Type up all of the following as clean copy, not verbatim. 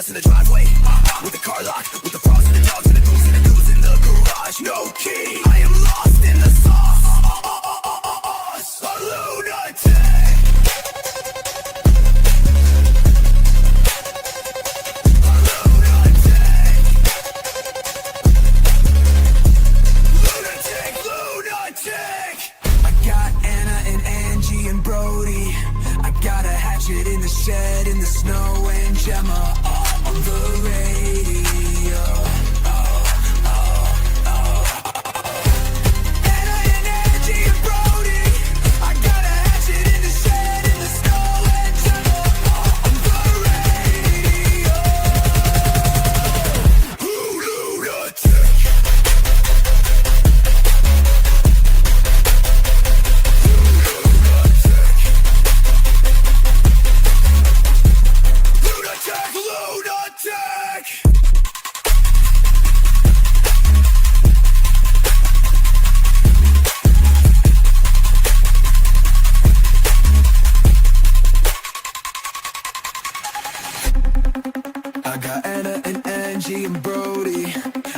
us in the driveway, with the car lock, with the frogs and the dogs and the goose and the goose in the garage. No key, I am lost in the sauce. A lunatic. I got Anna and Angie and Brody. I got a hatchet in the shed, in the snow, and Gemma all on the radio. Anna and Angie and Brody. I got a hatchet in the shed, in the snow, and Gemma all on the radio. Lunatic. Lunatic! I got Anna and Angie and Brody.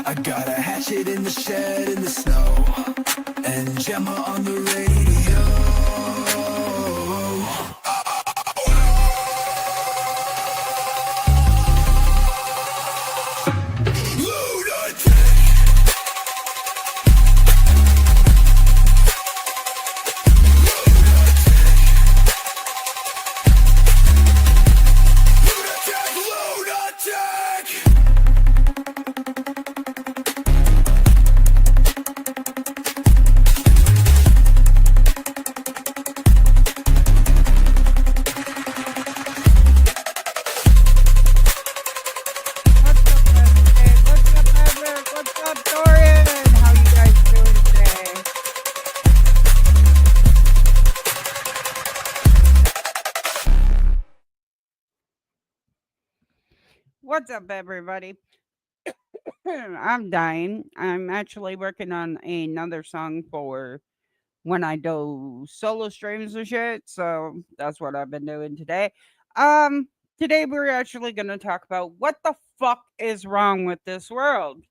I got a hatchet in the shed in the snow, and Gemma on the radio. What's up, Dorian? How you guys doing today? What's up, everybody? I'm dying. I'm actually working on another song for when I do solo streams and shit. So that's what I've been doing today. Today we're actually gonna talk about what the fuck is wrong with this world.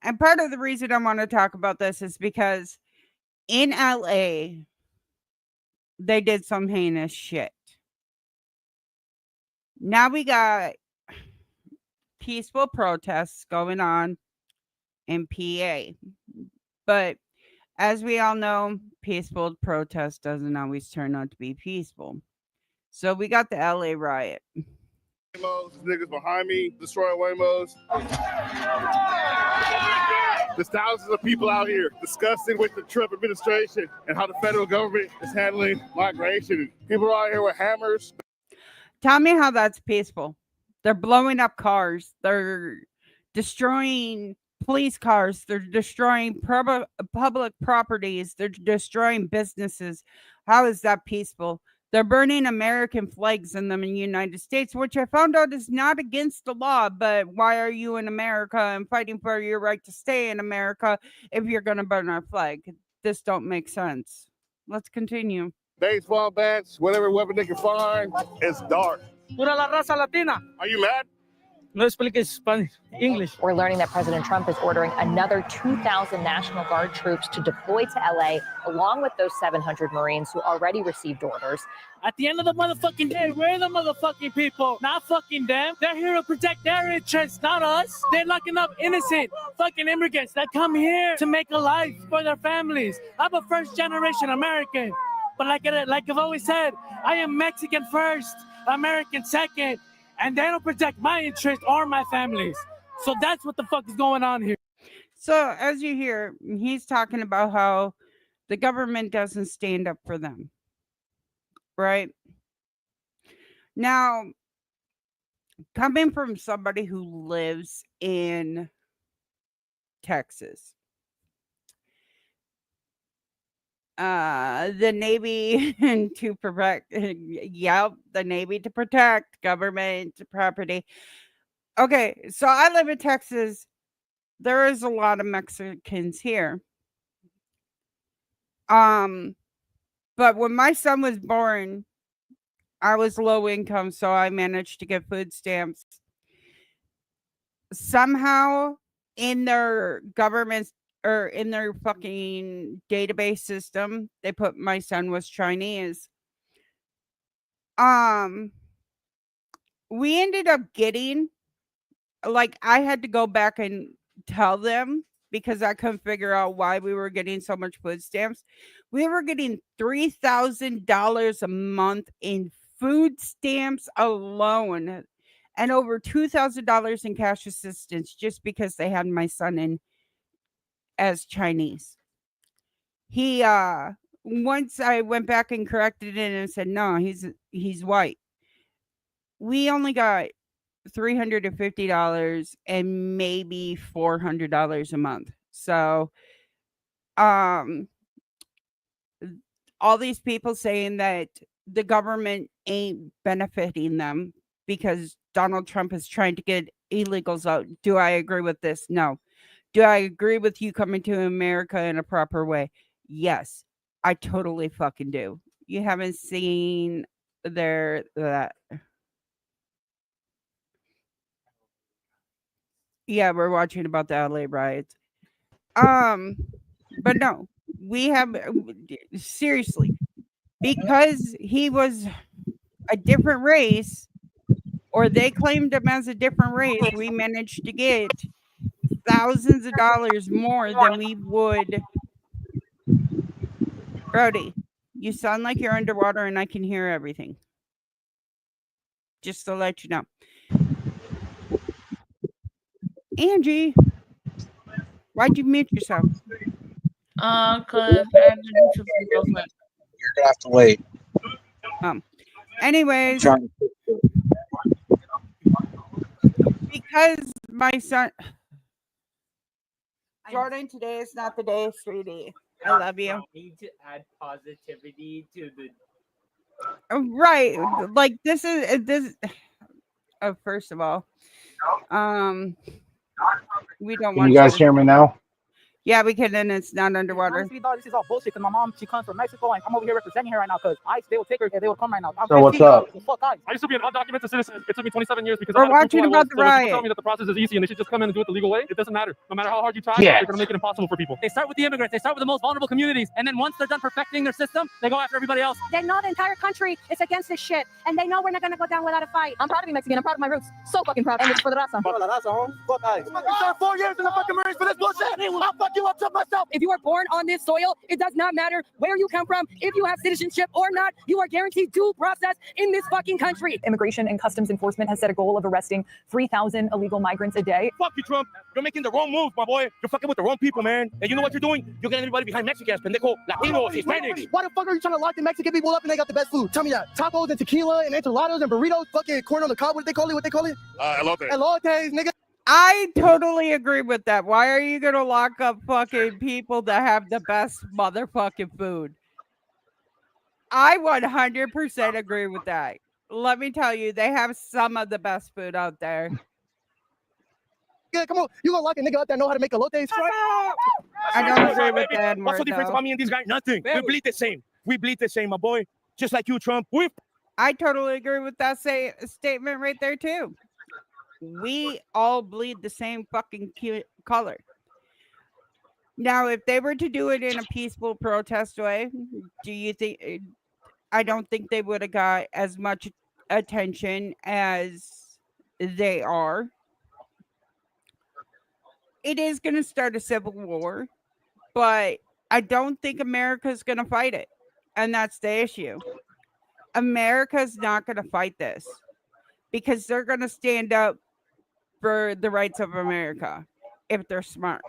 And part of the reason I want to talk about this is because in LA, they did some heinous shit. Now we got peaceful protests going on in PA. But as we all know, peaceful protest doesn't always turn out to be peaceful. So we got the LA riot. Waymos, niggas behind me, destroying Waymos. There's thousands of people out here disgusted with the Trump administration and how the federal government is handling migration. People are out here with hammers. Tell me how that's peaceful. They're blowing up cars. They're destroying police cars. They're destroying public properties. They're destroying businesses. How is that peaceful? They're burning American flags in the United States, which I found out is not against the law. But why are you in America and fighting for your right to stay in America if you're going to burn our flag? This don't make sense. Let's continue. Baseball bats, whatever weapon they can find. It's dark. Pura la raza latina. Are you mad? No expliques Spanish, English. We're learning that President Trump is ordering another 2,000 National Guard troops to deploy to LA, along with those 700 Marines who already received orders. At the end of the motherfucking day, we're the motherfucking people, not fucking them. They're here to protect their interests, not us. They're locking up innocent fucking immigrants that come here to make a life for their families. I'm a first-generation American, but like I've always said, I am Mexican first, American second. And they don't protect my interests or my families. So that's what the fuck is going on here. So as you hear, he's talking about how the government doesn't stand up for them. Right? Now, coming from somebody who lives in Texas, the Navy to protect, the Navy to protect government property. Okay, so I live in Texas. There is a lot of Mexicans here. But when my son was born, I was low income, so I managed to get food stamps. Somehow in their government or in their fucking database system, they put my son was Chinese. We ended up getting, like, I had to go back and tell them because I couldn't figure out why we were getting so much food stamps. We were getting $3,000 a month in food stamps alone and over $2,000 in cash assistance just because they had my son in as Chinese. He once I went back and corrected it and said no, he's white. We only got $350 and maybe $400 a month. So all these people saying that the government ain't benefiting them because Donald Trump is trying to get illegals out. Do I agree with this? No. Do I agree with you coming to America in a proper way? Yes, I totally fucking do. You haven't seen that. Yeah, we're watching about the LA riots. But no, we have seriously, because he was a different race, or they claimed him as a different race, we managed to get thousands of dollars more than we would. Brody, you sound like you're underwater and I can hear everything. Just to let you know. Angie, why'd you mute yourself? Cause I had to do something real quick. You're gonna have to wait. Anyways, because my son Jordan, today is not the day, sweetie. I love you. Need to add positivity to the. Right, like this is. First of all, we don't want. Can you guys hear me now? Yeah, we can, and it's not underwater. Honestly, dog, this is all bullshit. Cause my mom, she comes from Mexico, and I'm over here representing her right now. Cause they will take her, and they will come right now. So what's up? Fuck guys. I used to be an undocumented citizen. It took me 27 years because We're I had watching about the so riot. people tell me that the process is easy and they should just come in and do it the legal way. It doesn't matter. No matter how hard you try, Yeah. they're gonna make it impossible for people. They start with the immigrants. They start with the most vulnerable communities, and then once they're done perfecting their system, they go after everybody else. They know the entire country is against this shit, and they know we're not gonna go down without a fight. I'm proud to be Mexican. I'm proud of my roots. So fucking proud. And it's for the raza. Fuck guys. I served 4 years in the fucking Marines for this bullshit. I'll fuck you up to myself. If you are born on this soil, it does not matter where you come from. If you have citizenship or not, you are guaranteed due process in this fucking country. Immigration and Customs Enforcement has set a goal of arresting 3,000 illegal migrants a day. Fuck you, Trump. You're making the wrong move, my boy. You're fucking with the wrong people, man. And you know what you're doing? You're getting everybody behind Mexicans, pendejo, Latinos, Hispanics. Why the fuck are you trying to lock the Mexican people up and they got the best food? Tell me that. Tacos and tequila and enchiladas and burritos, fucking corn on the cob. What they call it? Elote. Elotes, nigga. I totally agree with that. Why are you gonna lock up fucking people that have the best motherfucking food? I 100% agree with that. Let me tell you, they have some of the best food out there. Yeah, come on. You gonna lock a nigga up that know how to make elotes? I don't agree with that. What's the difference about me and these guys? Nothing. We bleed the same. We bleed the same, my boy. Just like you, Trump. I totally agree with that statement right there too. We all bleed the same fucking color. Now, if they were to do it in a peaceful protest way, do you think? I don't think they would have got as much attention as they are. It is going to start a civil war, but I don't think America's going to fight it. And that's the issue. America's not going to fight this because they're going to stand up for the rights of America if they're smart.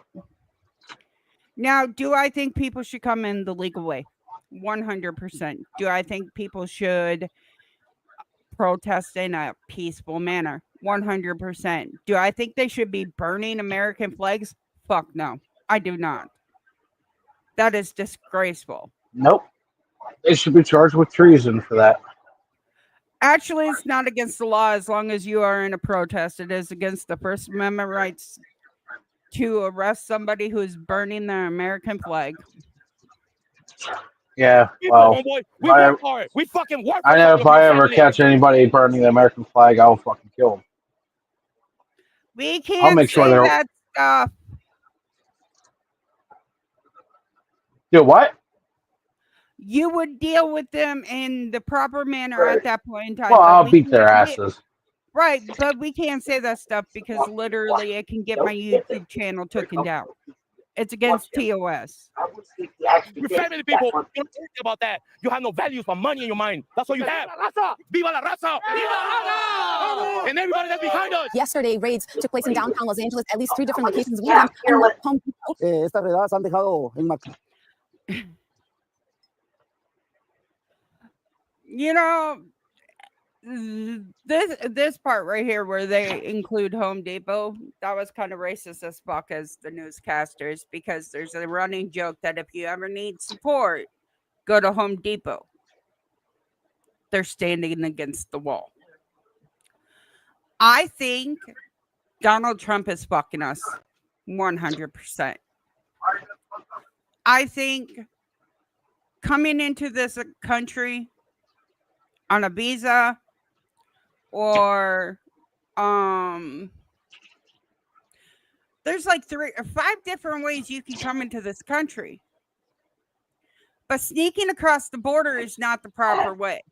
Now, do I think people should come in the legal way? 100%. Do I think people should protest in a peaceful manner? 100%. Do I think they should be burning American flags? Fuck no. I do not. That is disgraceful. Nope. They should be charged with treason for that. Actually, it's not against the law as long as you are in a protest. It is against the First Amendment rights to arrest somebody who is burning their American flag. Yeah, People, well, homeboy, we I- work hard. We fucking work. I know if I ever catch anybody burning the American flag, I'll fucking kill them. We I'll can't make sure say they're. that stuff. Do what? You would deal with them in the proper manner at that point in time. Well, but I'll we beat their can't say- asses. Right, but we can't say that stuff because literally it can get my YouTube channel taken down. It's against TOS. We're family people. You don't care about that. You have no values but money in your mind. That's all you have. Viva la raza! Viva la raza! And everybody that's behind us. Yesterday, raids took place in downtown Los Angeles, at least 3 different locations. One of them Home Depot. Estas redadas han dejado en You know, this part right here where they include Home Depot, that was kind of racist as fuck as the newscasters, because there's a running joke that if you ever need support, go to Home Depot. They're standing against the wall. I think Donald Trump is fucking us 100%. I think coming into this country on a visa or there's like 3 or 5 different ways you can come into this country, but sneaking across the border is not the proper way.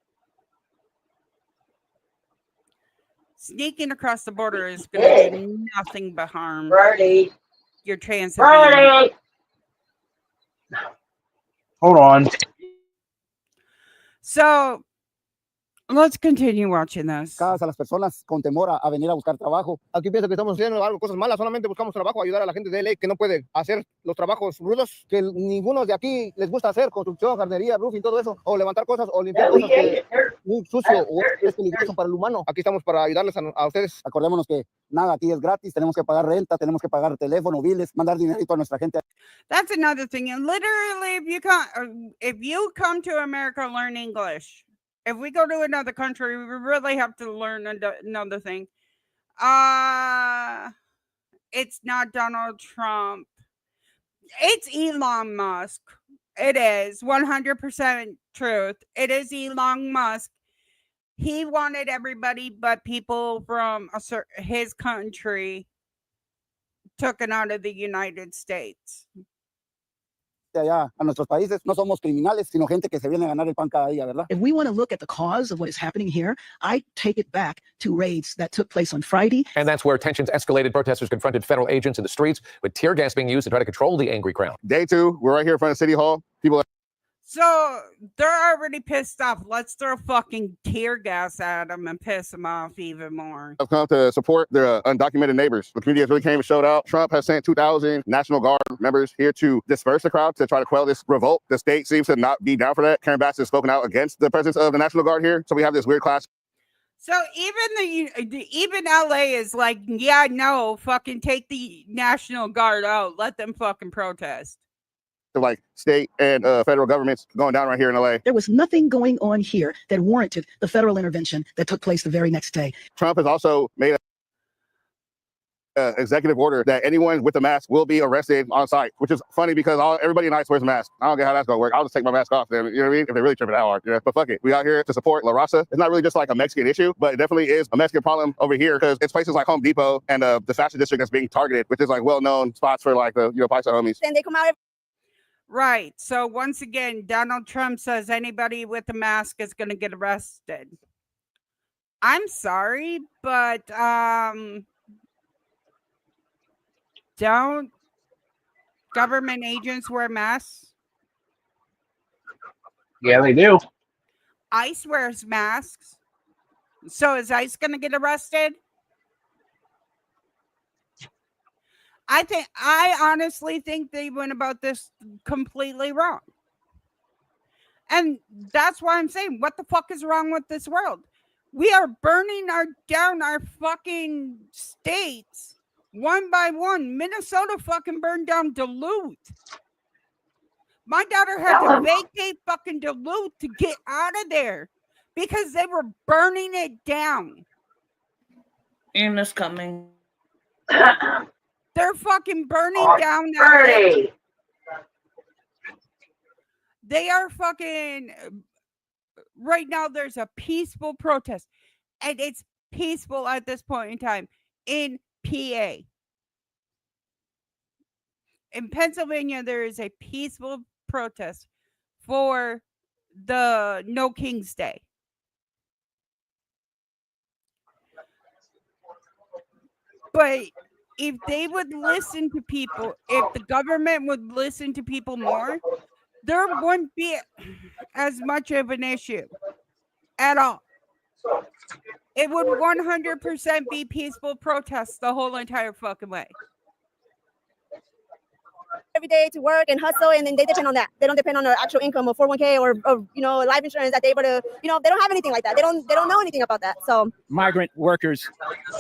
Sneaking across the border is going to do nothing but harm your chance of being. Hold on. So let's continue watching this. a las personas con temor a venir a buscar trabajo. Aquí pienso que estamos haciendo algo, cosas malas, solamente buscamos trabajo, ayudar a la gente de LA que no puede hacer los trabajos rudos, que ninguno de aquí les gusta hacer, construcción, jardinería, roofing, todo eso, o levantar cosas, o limpiar cosas que es muy sucio o es peligroso para el humano. Aquí estamos para ayudarles a ustedes. Acordémonos que nada aquí es gratis, tenemos que pagar renta, tenemos que pagar teléfono, biles, mandar dinerito a nuestra gente. That's another thing. And literally, if you come to America, learn English. If we go to another country, we really have to learn another thing. It's not Donald Trump. It's Elon Musk. It is 100% truth. It is Elon Musk. He wanted everybody but people from his country taken out of the United States. Allá a nuestros países no somos criminales, sino gente que se viene a ganar el pan cada día, ¿verdad? If we want to look at the cause of what is happening here, I take it back to raids that took place on Friday. And that's where tensions escalated. Protesters confronted federal agents in the streets with tear gas being used to try to control the angry crowd. Day 2, we're right here in front of City Hall. People. So they're already pissed off. Let's throw fucking tear gas at them and piss them off even more. Have come to support their undocumented neighbors. The community has really came and showed out. Trump has sent 2,000 National Guard members here to disperse the crowd to try to quell this revolt. The state seems to not be down for that. Karen Bass has spoken out against the presence of the National Guard here. So we have this weird clash. So even LA is like, yeah, no, fucking take the National Guard out. Let them fucking protest. To like state and federal governments going down right here in LA. There was nothing going on here that warranted the federal intervention that took place the very next day. Trump has also made an executive order that anyone with a mask will be arrested on site, which is funny because everybody in ICE wears a mask. I don't get how that's gonna work. I'll just take my mask off. Then, you know what I mean? If they're really tripping that hard. Yeah. But fuck it. We out here to support La Raza. It's not really just like a Mexican issue, but it definitely is a Mexican problem over here because it's places like Home Depot and the fashion district that's being targeted, which is like well-known spots for like the Paisa homies. And they come out. Right. So once again, Donald Trump says anybody with a mask is going to get arrested. I'm sorry, but don't government agents wear masks? Yeah, they do. ICE wears masks. So is ICE going to get arrested? I honestly think they went about this completely wrong. And that's why I'm saying, what the fuck is wrong with this world? We are burning down our fucking states one by one. Minnesota fucking burned down Duluth. My daughter had to vacate fucking Duluth to get out of there because they were burning it down. Ian is coming. They're fucking burning down that. They are fucking right now. There's a peaceful protest, and it's peaceful at this point in time in PA. In Pennsylvania, there is a peaceful protest for the No King's Day. But if they would listen to people, if the government would listen to people more, there wouldn't be as much of an issue at all. It would 100% be peaceful protests the whole entire fucking way. Every day to work and hustle, and then they depend on that. They don't depend on their actual income or 401k or life insurance that they able to, they don't have anything like that. They don't know anything about that. So migrant workers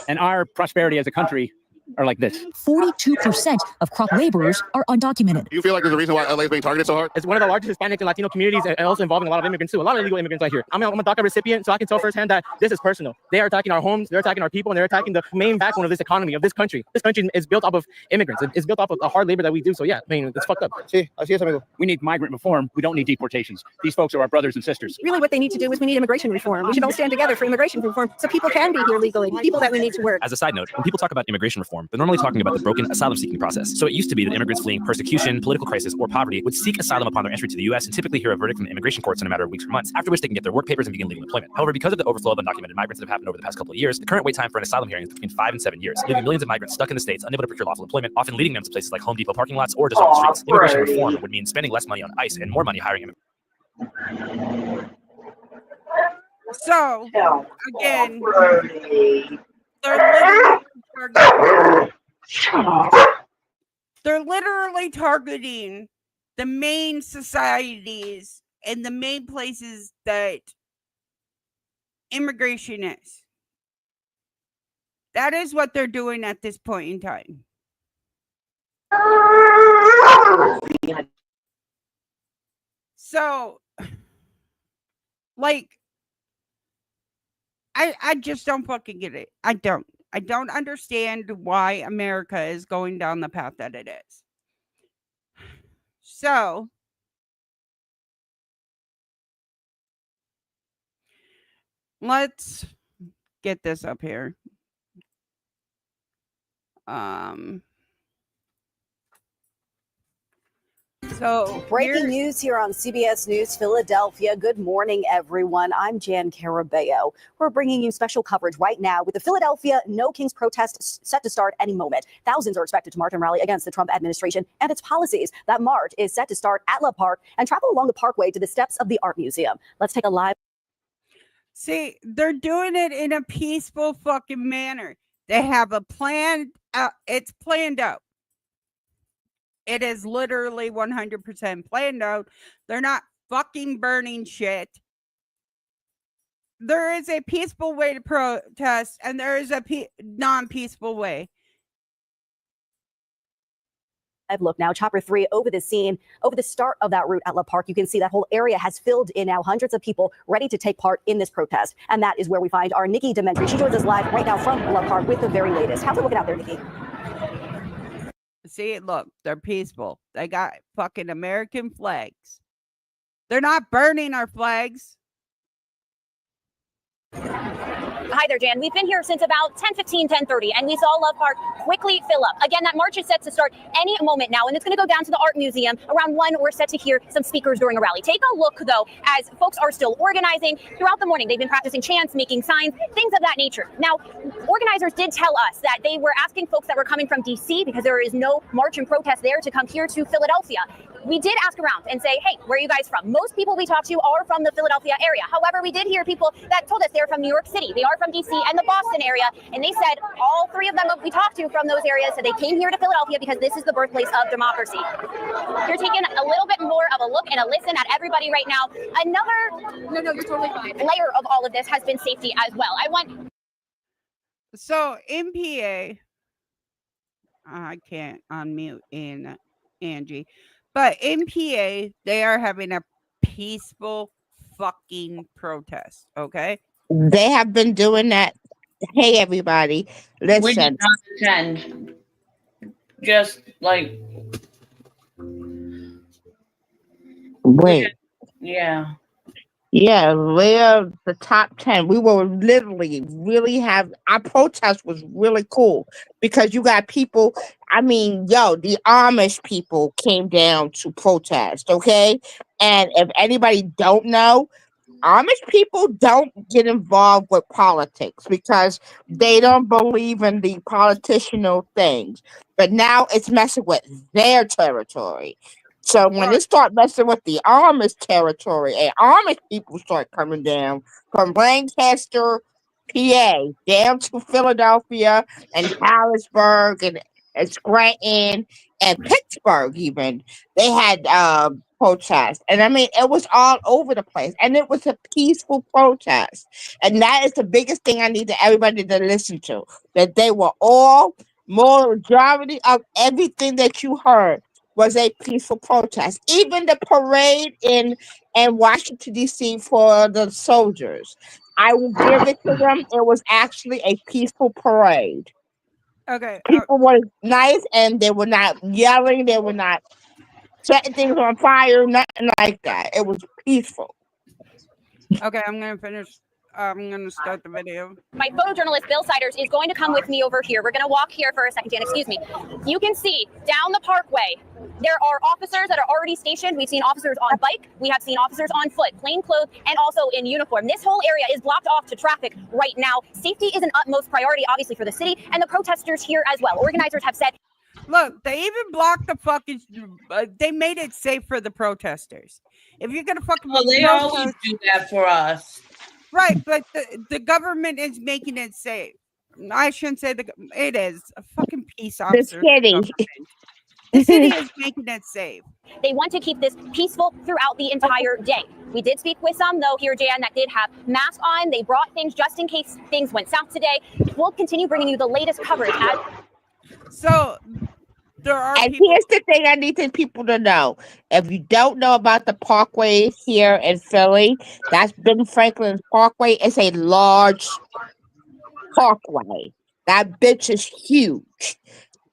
and our prosperity as a country are like this. 42% of crop laborers are undocumented. Do you feel like there's a reason why LA is being targeted so hard? It's one of the largest Hispanic and Latino communities, and also involving a lot of immigrants too. A lot of illegal immigrants right here. I'm a DACA recipient, so I can tell firsthand that this is personal. They are attacking our homes, they're attacking our people, and they're attacking the main backbone of this economy, of this country. This country is built off of immigrants. It's built off of the hard labor that we do. So yeah, I mean, it's fucked up. Sí, así es, amigo. We need migrant reform. We don't need deportations. These folks are our brothers and sisters. Really what they need to do is we need immigration reform. We should all stand together for immigration reform so people can be here legally, people that we need to work. As a side note, when people talk about immigration reform, they're normally talking about the broken asylum-seeking process. So it used to be that immigrants fleeing persecution, political crisis, or poverty would seek asylum upon their entry to the U.S. and typically hear a verdict from the immigration courts in a matter of weeks or months, after which they can get their work papers and begin legal employment. However, because of the overflow of undocumented migrants that have happened over the past couple of years, the current wait time for an asylum hearing is between 5 and 7 years, leaving millions of migrants stuck in the States, unable to procure lawful employment, often leading them to places like Home Depot parking lots or deserted streets. Immigration reform would mean spending less money on ICE and more money hiring immigrants. So, again, they're literally targeting the main societies and the main places that immigration is. That is what they're doing at this point in time. So, like, I just don't fucking get it. I don't understand why America is going down the path that it is. So, let's get this up here. So breaking news here on CBS News Philadelphia. Good morning, everyone. I'm Jan Carabeo. We're bringing you special coverage right now with the Philadelphia No Kings protest set to start any moment. Thousands are expected to march and rally against the Trump administration and its policies. That march is set to start at Love Park and travel along the parkway to the steps of the Art Museum. Let's take a live. See, they're doing it in a peaceful fucking manner. They have a plan. It's planned out. It is literally 100% planned out. They're not fucking burning shit. There is a peaceful way to protest, and there is a non-peaceful way. Look now, Chopper 3 over the scene, over the start of that route at Love Park. You can see that whole area has filled in now, hundreds of people ready to take part in this protest. And that is where we find our Nikki Dementri. She joins us live right now from Love Park with the very latest. How's it looking out there, Nikki? See, look, they're peaceful. They got fucking American flags. They're not burning our flags. Hi there, Jan. We've been here since about 10:15, 10:30, and we saw Love Park quickly fill up. Again, that march is set to start any moment now, and it's going to go down to the Art Museum. Around 1, we're set to hear some speakers during a rally. Take a look, though, as folks are still organizing throughout the morning. They've been practicing chants, making signs, things of that nature. Now, organizers did tell us that they were asking folks that were coming from D.C., because there is no march and protest there, to come here to Philadelphia. We did ask around and say, hey, where are you guys from? Most people we talked to are from the Philadelphia area. However, we did hear people that told us they're from New York City. They are from D.C. and the Boston area. And they said all three of them we talked to from those areas said they came here to Philadelphia because this is the birthplace of democracy. You're taking a little bit more of a look and a listen at everybody right now. Another you're totally fine. Layer of all of this has been safety as well. So in PA, I can't unmute in Angie. But in PA, they are having a peaceful fucking protest, okay? They have been doing that. Hey, everybody, listen. We did not attend. Just like Wait. Yeah. Yeah, we're the top 10. We were literally our protest was really cool because you got people. I mean, the Amish people came down to protest, okay? And if anybody don't know, Amish people don't get involved with politics because they don't believe in the politicianal things. But now it's messing with their territory. So when it start messing with the Amish territory and Amish people start coming down from Lancaster, PA, down to Philadelphia and Harrisburg and Scranton and Pittsburgh even, they had protests. And I mean, it was all over the place. And it was a peaceful protest. And that is the biggest thing I need everybody to listen to. That they were all, majority of everything that you heard was a peaceful protest. Even the parade in Washington, D.C. for the soldiers. I will give it to them. It was actually a peaceful parade. Okay. People were nice and they were not yelling. They were not setting things on fire. Nothing like that. It was peaceful. Okay, I'm going to finish. I'm going to start the video. My photojournalist, Bill Siders, is going to come with me over here. We're going to walk here for a second, Dan. Excuse me. You can see down the parkway, there are officers that are already stationed. We've seen officers on bike. We have seen officers on foot, plain clothes, and also in uniform. This whole area is blocked off to traffic right now. Safety is an utmost priority, obviously, for the city and the protesters here as well. Organizers have said, look, they even blocked the fucking, they made it safe for the protesters. If you're going to fucking... Well, they always do that for us. Right, but the government is making it safe. I shouldn't say it is a fucking peace officer. The city is making it safe. They want to keep this peaceful throughout the entire day. We did speak with some, though, here, Jan, that did have masks on. They brought things just in case things went south today. We'll continue bringing you the latest coverage. So there are and here's the thing I need people to know. If you don't know about the Parkway here in Philly, that's Ben Franklin's Parkway. It's a large parkway. That bitch is huge.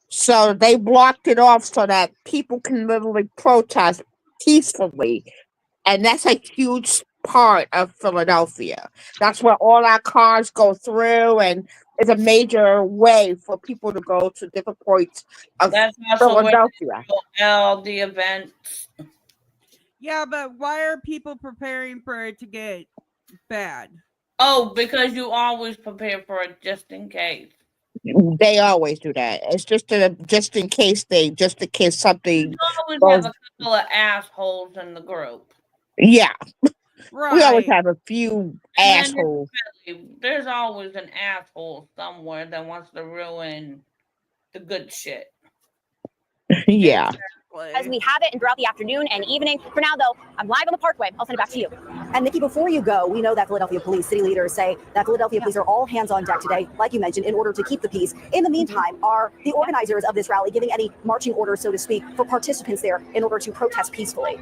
So they blocked it off so that people can literally protest peacefully. And that's a huge part of Philadelphia. That's where all our cars go through, and it's a major way for people to go to different points of Philadelphia. The events. Yeah, but why are people preparing for it to get bad? Oh, because you always prepare for it just in case. They always do that. It's just in case something. You always have a couple of assholes in the group. Yeah. Right. We always have a few assholes. There's always an asshole somewhere that wants to ruin the good shit. Yeah. As we have it and throughout the afternoon and evening. For now, though, I'm live on the Parkway. I'll send it back to you. And Nikki, before you go, we know that Philadelphia police city leaders say that Philadelphia police are all hands on deck today, like you mentioned, in order to keep the peace. In the meantime, are the organizers of this rally giving any marching orders, so to speak, for participants there in order to protest peacefully?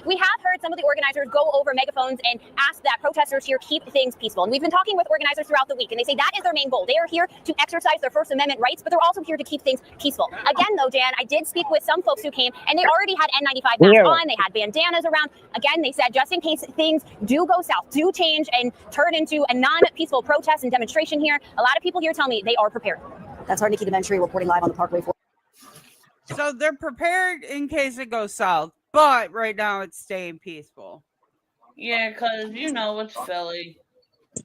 We have heard some of the organizers go over megaphones and ask that protesters here keep things peaceful. And we've been talking with organizers throughout the week, and they say that is their main goal. They are here to exercise their First Amendment rights, but they're also here to keep things peaceful. Again, though, Dan, I did speak with some folks who came, and they already had N95 masks on. They had bandanas around. Again, they said just in case things do go south, do change, and turn into a non-peaceful protest and demonstration here, a lot of people here tell me they are prepared. That's our Nikki Dementry reporting live on the Parkway. So they're prepared in case it goes south. But right now it's staying peaceful. Yeah, because, it's Philly.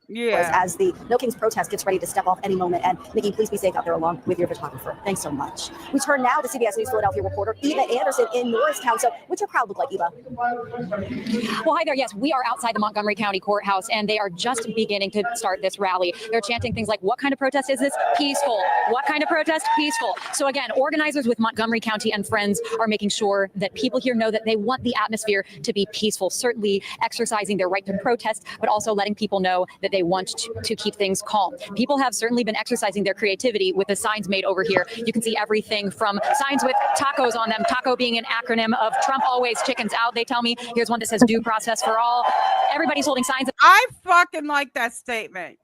Yeah. As the No Kings protest gets ready to step off any moment. And Nikki, please be safe out there along with your photographer. Thanks so much. We turn now to CBS News Philadelphia reporter Eva Anderson in Norristown. So what's your crowd look like, Eva? Well, hi there. Yes, we are outside the Montgomery County Courthouse, and they are just beginning to start this rally. They're chanting things like, what kind of protest is this? Peaceful. What kind of protest? Peaceful. So again, organizers with Montgomery County and friends are making sure that people here know that they want the atmosphere to be peaceful, certainly exercising their right to protest, but also letting people know that they want to keep things calm. People have certainly been exercising their creativity with the signs made over here. You can see everything from signs with tacos on them, taco being an acronym of Trump always, chickens out, they tell me. Here's one that says due process for all. Everybody's holding signs. I fucking like that statement.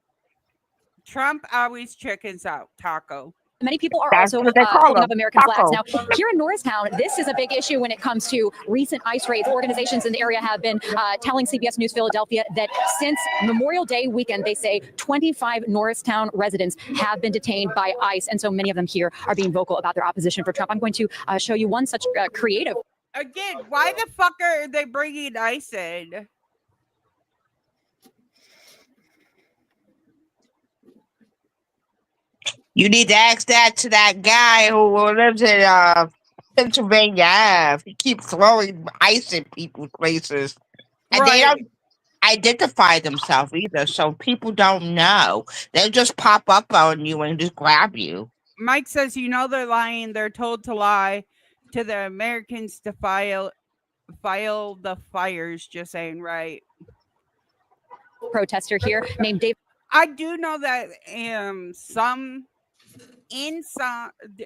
Trump always, chickens out, taco. Many people are That's also what they call holding them, up American flags. Now, tacos. here in Norristown, this is a big issue when it comes to recent ICE raids. Organizations in the area have been telling CBS News Philadelphia that since Memorial Day weekend, they say 25 Norristown residents have been detained by ICE. And so many of them here are being vocal about their opposition for Trump. I'm going to show you one such creative. Again, why the fuck are they bringing ICE in? You need to ask that to that guy who lives in Pennsylvania Ave. He keeps throwing ice in people's faces. And they don't identify themselves either, so people don't know. They'll just pop up on you and just grab you. Mike says, you know they're lying. They're told to lie to the Americans to file the fires. Just saying, right? Protester here named Dave. I do know that some,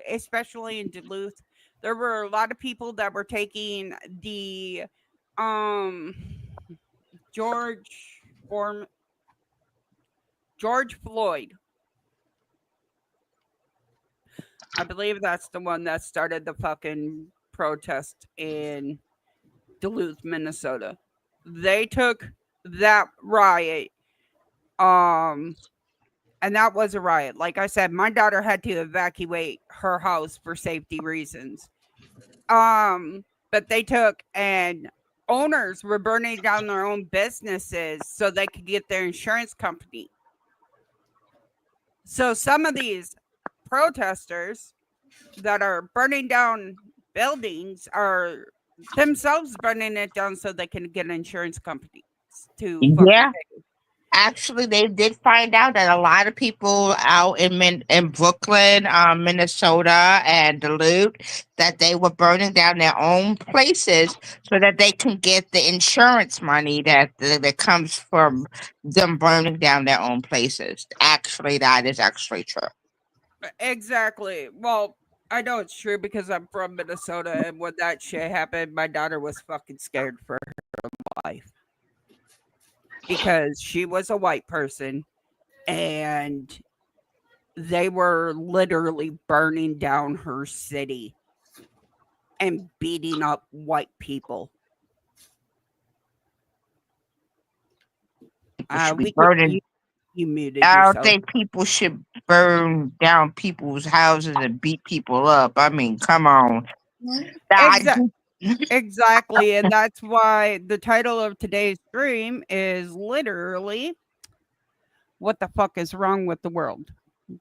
especially in Duluth, there were a lot of people that were taking the George Floyd. I believe that's the one that started the fucking protest in Duluth, Minnesota. They took that riot. And that was a riot. Like I said, my daughter had to evacuate her house for safety reasons. But they took, and owners were burning down their own businesses so they could get their insurance company. So some of these protesters that are burning down buildings are themselves burning it down so they can get insurance companies to Yeah. pay. Actually, they did find out that a lot of people out in Brooklyn, Minnesota, and Duluth, that they were burning down their own places so that they can get the insurance money that comes from them burning down their own places. Actually, that is actually true. Exactly. Well, I know it's true because I'm from Minnesota, and when that shit happened, my daughter was fucking scared for her life. Because she was a white person and they were literally burning down her city and beating up white people. You muted I yourself. don't think people should burn down people's houses and beat people up. I mean, come on. Exactly. And that's why the title of today's stream is literally, what the fuck is wrong with the world?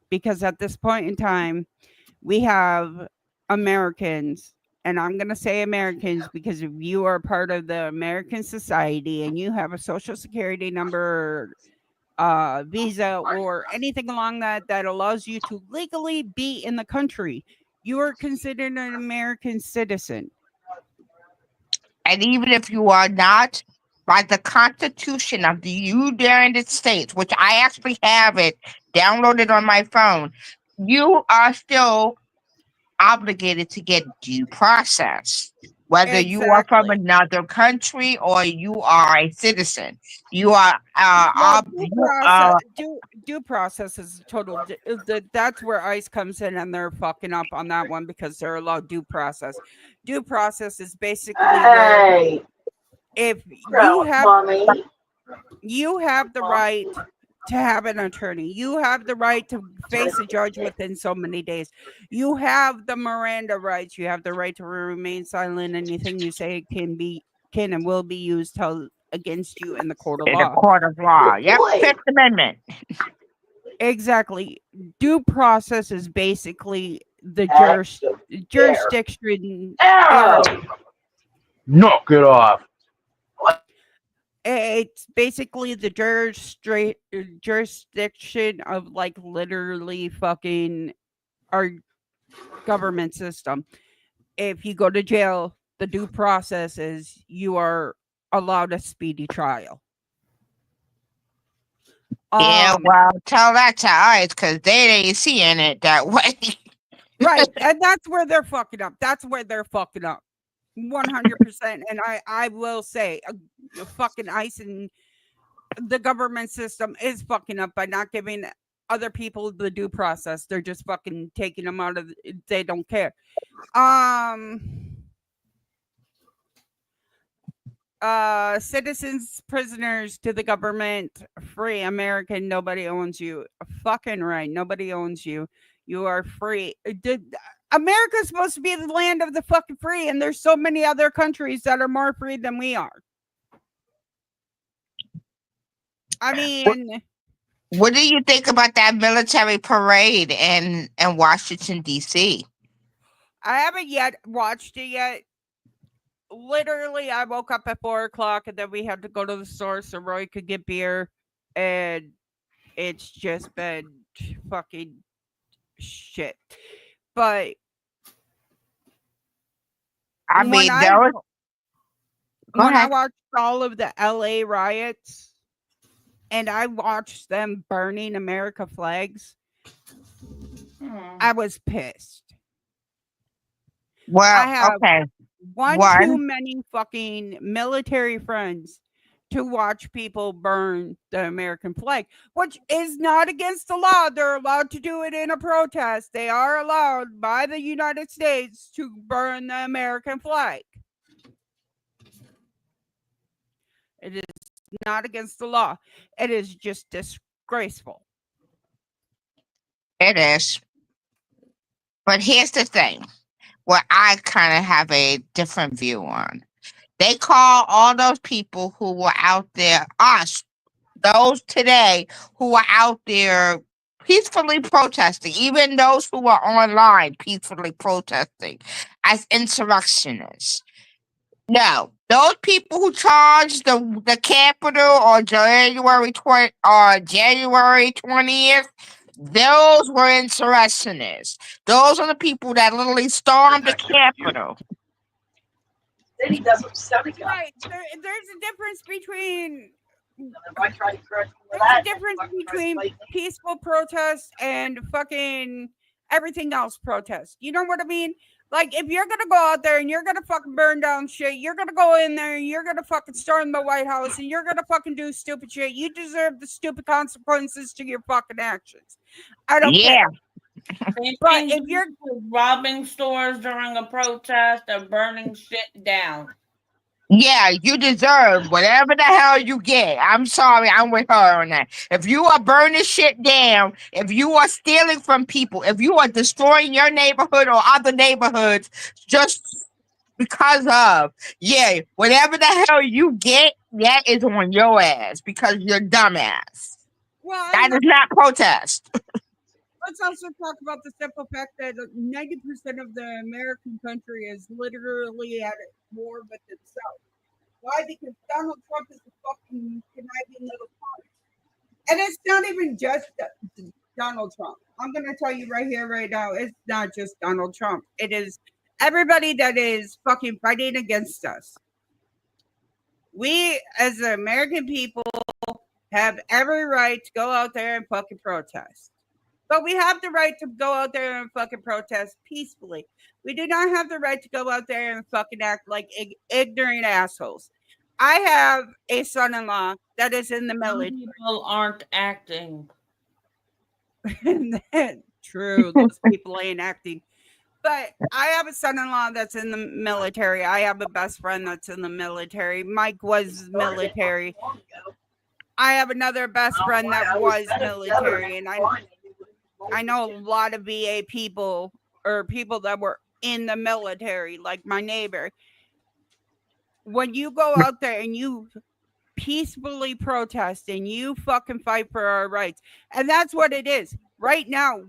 Because at this point in time, we have Americans, and I'm going to say Americans because if you are part of the American society and you have a social security number, visa, or anything along that allows you to legally be in the country, you are considered an American citizen. And even if you are not, by the Constitution of the United States, which I actually have it downloaded on my phone, you are still obligated to get due process. Whether you are from another country or you are a citizen, you are due process is total. That's where ICE comes in, and they're fucking up on that one because they're allowed due process. Due process is basically where if you have the right to have an attorney, you have the right to face a judge within so many days, you have the Miranda rights, you have the right to remain silent. Anything you say can and will be used against you in the court of law. The court of law. Yep, Fifth Amendment. Exactly. Due process is basically the jurisdiction. Knock it off. It's basically the jurisdiction of like literally fucking our government system. If you go to jail, the due process is you are allowed a speedy trial. Yeah, well, tell that to ICE because they ain't seeing it that way. Right, and that's where they're fucking up. 100%. And I will say, fucking ICE and the government system is fucking up by not giving other people the due process. They're just fucking taking them out of. They don't care. Citizens, prisoners to the government, free American. Nobody owns you. Fucking right. Nobody owns you. You are free. America's supposed to be the land of the fucking free, and there's so many other countries that are more free than we are. I mean, what do you think about that military parade in Washington, D.C.? I haven't yet watched it yet. Literally, I woke up at 4:00 and then we had to go to the store so Roy could get beer. And it's just been fucking shit. But I mean, when I watched all of the LA riots and I watched them burning America flags, I was pissed. Well, I have okay. too many fucking military friends to watch people burn the American flag, which is not against the law. They're allowed to do it in a protest. They are allowed by the United States to burn the American flag. It is not against the law. It is just disgraceful. It is. But here's the thing. What I kind of have a different view on. They call all those people who were out there, those today who were out there peacefully protesting, even those who were online peacefully protesting, as insurrectionists. No, those people who charged the Capitol on January 20th, those were insurrectionists. Those are the people that literally stormed the Capitol. Right. There's a difference between peaceful protest and fucking everything else protest. You know what I mean? Like, if you're gonna go out there and you're gonna fucking burn down shit, you're gonna go in there and you're gonna fucking storm the White House and you're gonna fucking do stupid shit. You deserve the stupid consequences to your fucking actions. I don't care. But if you're robbing stores during a protest or burning shit down, yeah, you deserve whatever the hell you get. I'm sorry, I'm with her on that. If you are burning shit down, if you are stealing from people, if you are destroying your neighborhood or other neighborhoods just because of, whatever the hell you get, that is on your ass because you're dumbass. Well, that is not protest. Let's also talk about the simple fact that 90% of the American country is literally at war with itself. Why? Because Donald Trump is a fucking conniving little cunt. And it's not even just Donald Trump. I'm going to tell you right here, right now, it's not just Donald Trump. It is everybody that is fucking fighting against us. We, as the American people, have every right to go out there and fucking protest. But we have the right to go out there and fucking protest peacefully. We do not have the right to go out there and fucking act like ignorant assholes. I have a son-in-law that is in the military. People aren't acting. True, those people ain't acting. But I have a son-in-law that's in the military. I have a best friend that's in the military. Mike was military. I have another best friend that was military, and I know a lot of VA people or people that were in the military, like my neighbor. When you go out there and you peacefully protest and you fucking fight for our rights, and that's what it is. Right now,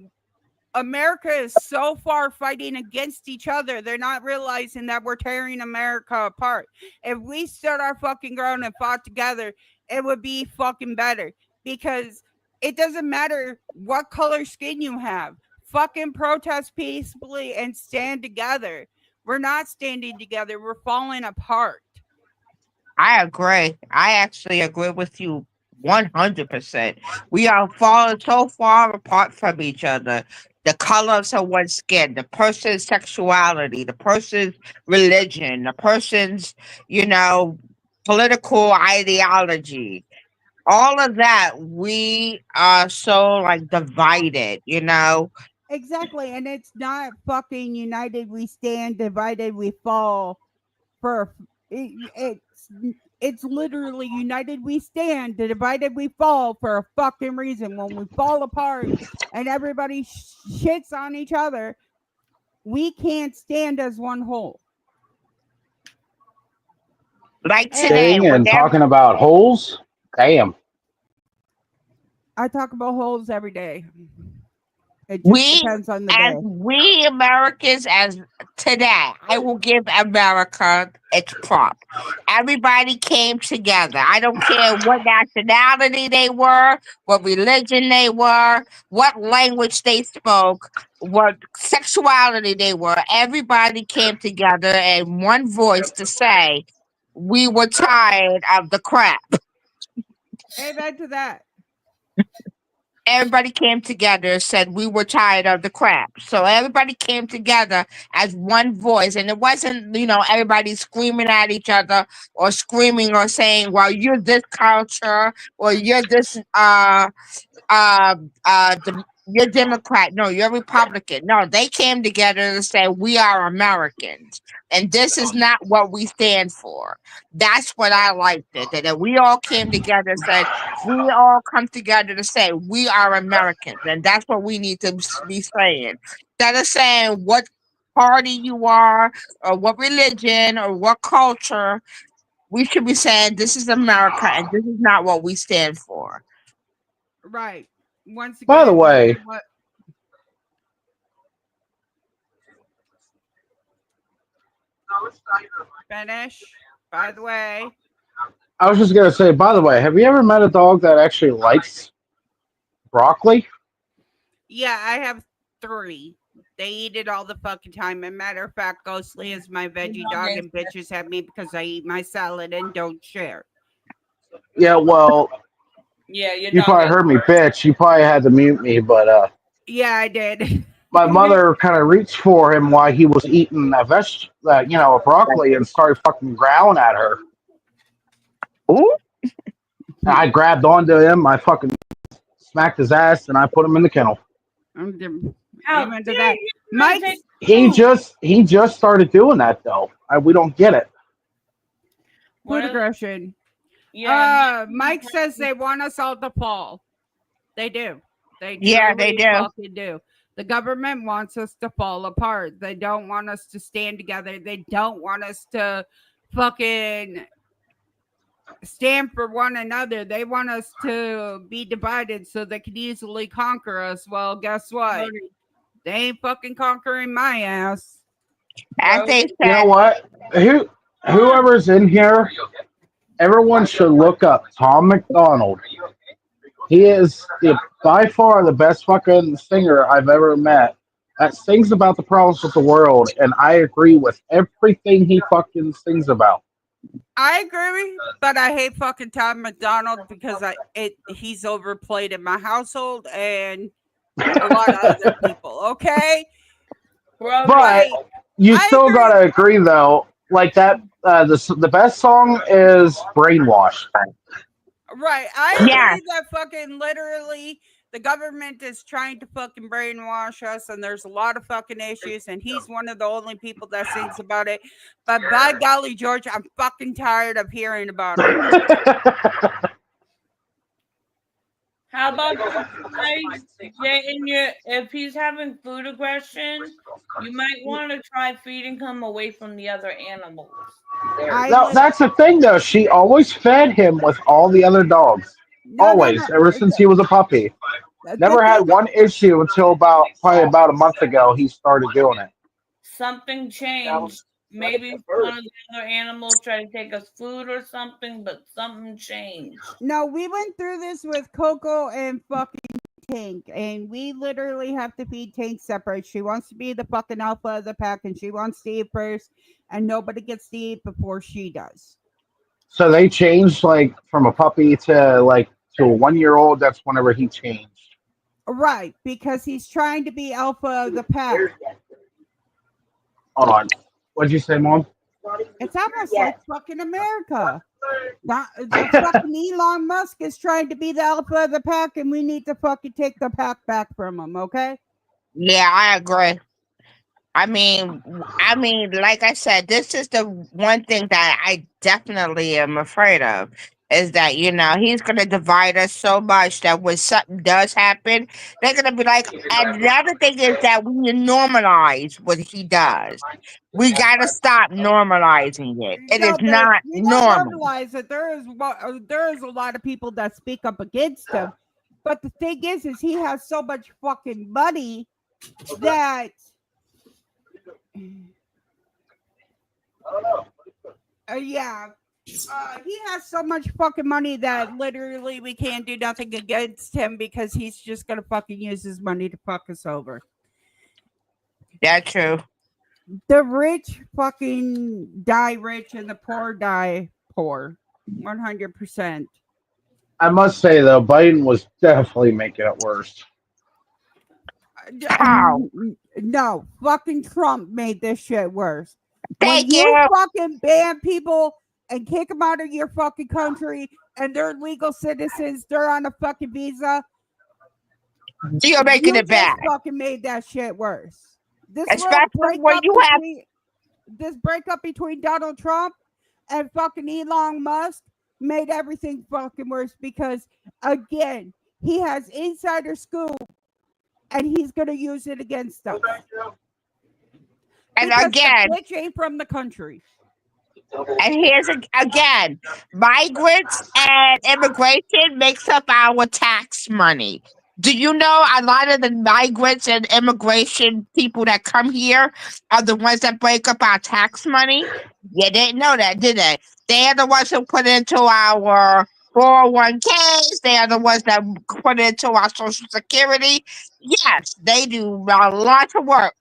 America is so far fighting against each other, they're not realizing that we're tearing America apart. If we stood our fucking ground and fought together, it would be fucking better, because it doesn't matter what color skin you have. Fucking protest peacefully and stand together. We're not standing together. We're falling apart. I agree. I actually agree with you 100%. We are falling so far apart from each other. The colors of one's skin, the person's sexuality, the person's religion, the person's, political ideology. all of that, we are so like divided, you know. Exactly, and it's not fucking united we stand, divided we fall. It's literally united we stand, divided we fall for a fucking reason. When we fall apart and everybody shits on each other, we can't stand as one whole. Like Staying today, and talking about holes. Damn. I talk about holes every day. It just depends on the day. We Americans, as today, I will give America its prop. Everybody came together. I don't care what nationality they were, what religion they were, what language they spoke, what sexuality they were. Everybody came together in one voice to say, we were tired of the crap. Amen to that. Everybody came together and said we were tired of the crap. So everybody came together as one voice. And it wasn't, everybody screaming at each other or screaming or saying, well, you're this culture or you're this you're Democrat. No, you're Republican. No, they came together to say we are Americans. And this is not what we stand for. That's what I liked it. That we all came together and said, we all come together to say we are Americans. And that's what we need to be saying. Instead of saying what party you are or what religion or what culture, we should be saying this is America and this is not what we stand for. Right. Once again, By the way, finish. By the way, I was just gonna say, by the way, have you ever met a dog that actually likes broccoli? yeah, I have 3. They eat it all the fucking time. And matter of fact, Ghostly is my veggie dog, and bitches have me because I eat my salad and don't share. Yeah, well, Yeah, you probably heard me, bitch. You probably had to mute me, but Yeah, I did. my mother kind of reached for him while he was eating a a broccoli, and started fucking growling at her. Ooh! And I grabbed onto him. I fucking smacked his ass, and I put him in the kennel. Amen to that. Mike, He just started doing that though. We don't get it. food aggression. Yeah. Mike says they want us all to fall. They do. They Yeah, they truly do. fucking do. The government wants us to fall apart. They don't want us to stand together. They don't want us to fucking stand for one another. They want us to be divided so they can easily conquer us. Well, guess what? They ain't fucking conquering my ass. As they You know what? Whoever's in here, everyone should look up Tom McDonald. He is by far the best fucking singer I've ever met that sings about the problems of the world, and I agree with everything he fucking sings about. I agree, but I hate fucking Tom McDonald because he's overplayed in my household and a lot of other people. Okay, But you still gotta agree though, like that the best song is Brainwashed. right? I agree Yeah. that fucking literally the government is trying to fucking brainwash us, and there's a lot of fucking issues, and he's one of the only people that sings about it. But by golly, George, I'm fucking tired of hearing about it. How about if he's having food aggression, you might want to try feeding him away from the other animals. No, that's the thing though. She always fed him with all the other dogs. Always, ever since he was a puppy. Never had one issue until probably about a month ago. He started doing it. Something changed. Maybe one of the other animals tried to take us food or something, but something changed. No, we went through this with Coco and fucking Tank, and we literally have to feed Tank separate. She wants to be the fucking alpha of the pack, and she wants to eat first, and nobody gets to eat before she does. So they changed like from a puppy to a 1-year-old. That's whenever he changed. Right, because he's trying to be alpha of the pack. Hold on. What'd you say, Mom? It's almost like fucking America. The fucking Elon Musk is trying to be the alpha of the pack, and we need to fucking take the pack back from him, okay? Yeah, I agree. I mean, like I said, this is the one thing that I definitely am afraid of is that, he's going to divide us so much that when something does happen, they're going to be like, and the other thing is that we normalize what he does. We got to stop normalizing it. It is not we normal. don't normalize it. There is a lot of people that speak up against him, but the thing is he has so much fucking money that he has so much fucking money that literally we can't do nothing against him because he's just gonna fucking use his money to fuck us over. That's true. The rich fucking die rich and the poor die poor. 100%. I must say though, Biden was definitely making it worse. How? No, fucking Trump made this shit worse. Thank when you you. fucking ban people and kick them out of your fucking country and they're legal citizens, they're on a fucking visa. You're making it bad. Fucking made that shit worse. This Especially when you have this breakup between Donald Trump and fucking Elon Musk made everything fucking worse because again, he has insider scoop and he's gonna use it against us. And because again, the bitch ain't from the country. And here's again, migrants and immigration makes up our tax money. Do you know a lot of the migrants and immigration people that come here are the ones that break up our tax money? You didn't know that, did they? They're the ones who put into our 401ks. They are the ones that put into our Social Security. Yes, they do a lot of work.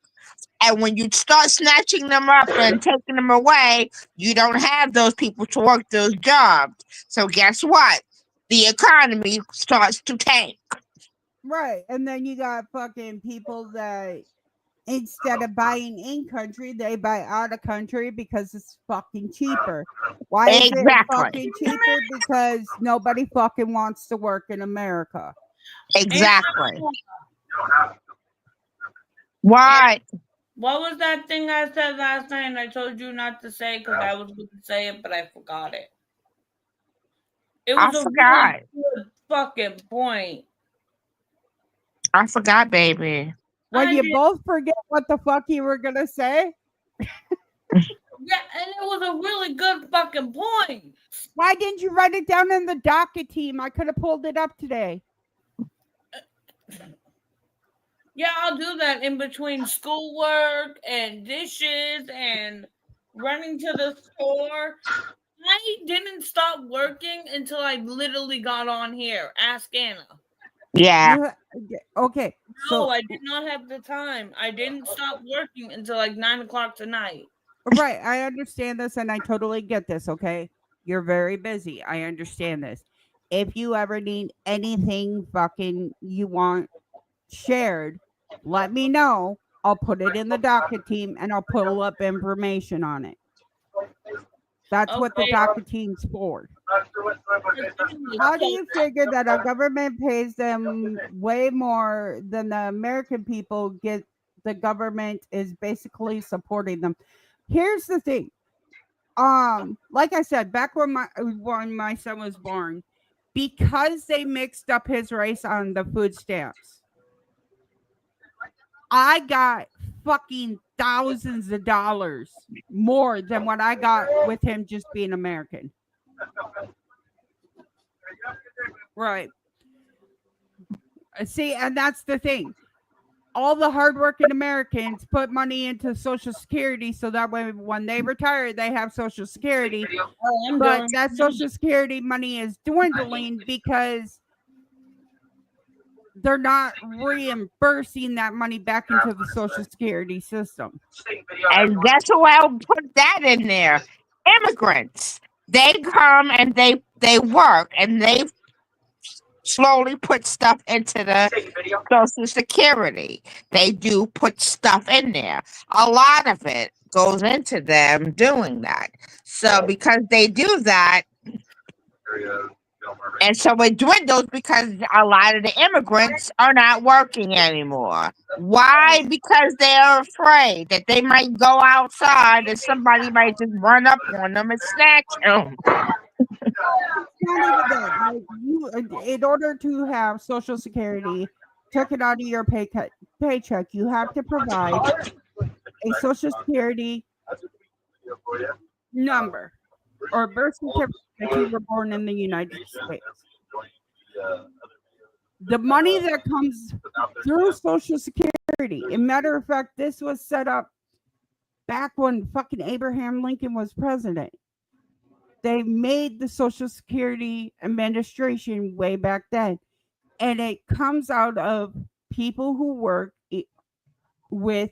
And when you start snatching them up and taking them away, you don't have those people to work those jobs. So guess what? The economy starts to tank. Right. And then you got fucking people that instead of buying in country, they buy out of country because it's fucking cheaper. Why is it fucking cheaper? Because nobody fucking wants to work in America. Exactly. Why? What was that thing I said last night and I told you not to say because I was going to say it, but I forgot it. It was a really good fucking point. I forgot, baby. When you both forget what the fuck you were going to say? Yeah, and it was a really good fucking point. Why didn't you write it down in the docket team? I could have pulled it up today. Yeah, I'll do that in between schoolwork and dishes and running to the store. I didn't stop working until I literally got on here. Ask Anna. Yeah. Okay. No, I did not have the time. I didn't stop working until like 9 o'clock tonight. Right. I understand this and I totally get this. Okay. You're very busy. I understand this. If you ever need anything fucking you want shared, let me know. I'll put it in the docket team and I'll pull up information on it. That's what the docket team's for. How do you figure that our government pays them way more than the American people get? The government is basically supporting them. Here's the thing. Like I said, back when my son was born, because they mixed up his race on the food stamps, I got fucking thousands of dollars more than what I got with him just being American. Right. See, and that's the thing. All the hardworking Americans put money into Social Security so that way when they retire, they have Social Security. But that Social Security money is dwindling because they're not reimbursing that money back into the Social Security system. And that's why I'll put that in there. Immigrants, they come and they work and they slowly put stuff into the Social Security. They do put stuff in there. A lot of it goes into them doing that. So because they do that, And so it dwindles because a lot of the immigrants are not working anymore. Why? Because they're afraid that they might go outside and somebody might just run up on them and snatch them. Not even that. Like you, in order to have Social Security taken out of your paycheck, you have to provide a Social Security number or birth certificate that you were born in the United States. The money that comes through Social Security, as a matter of fact, this was set up back when fucking Abraham Lincoln was president. They made the Social Security Administration way back then, and it comes out of people who work with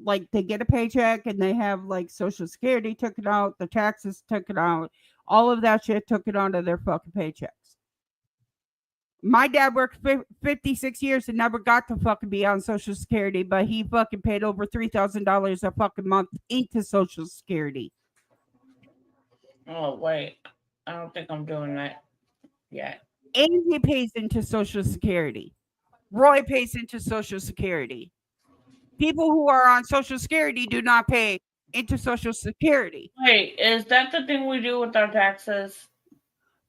like they get a paycheck and they have like Social Security taken out, the taxes taken out, all of that shit taken out of their fucking paychecks. My dad worked 56 years and never got to fucking be on Social Security, but he fucking paid over $3,000 a fucking month into Social Security. Oh, wait. I don't think I'm doing that yet. And he pays into Social Security. Roy pays into Social Security. People who are on Social Security do not pay into Social Security. Wait, is that the thing we do with our taxes?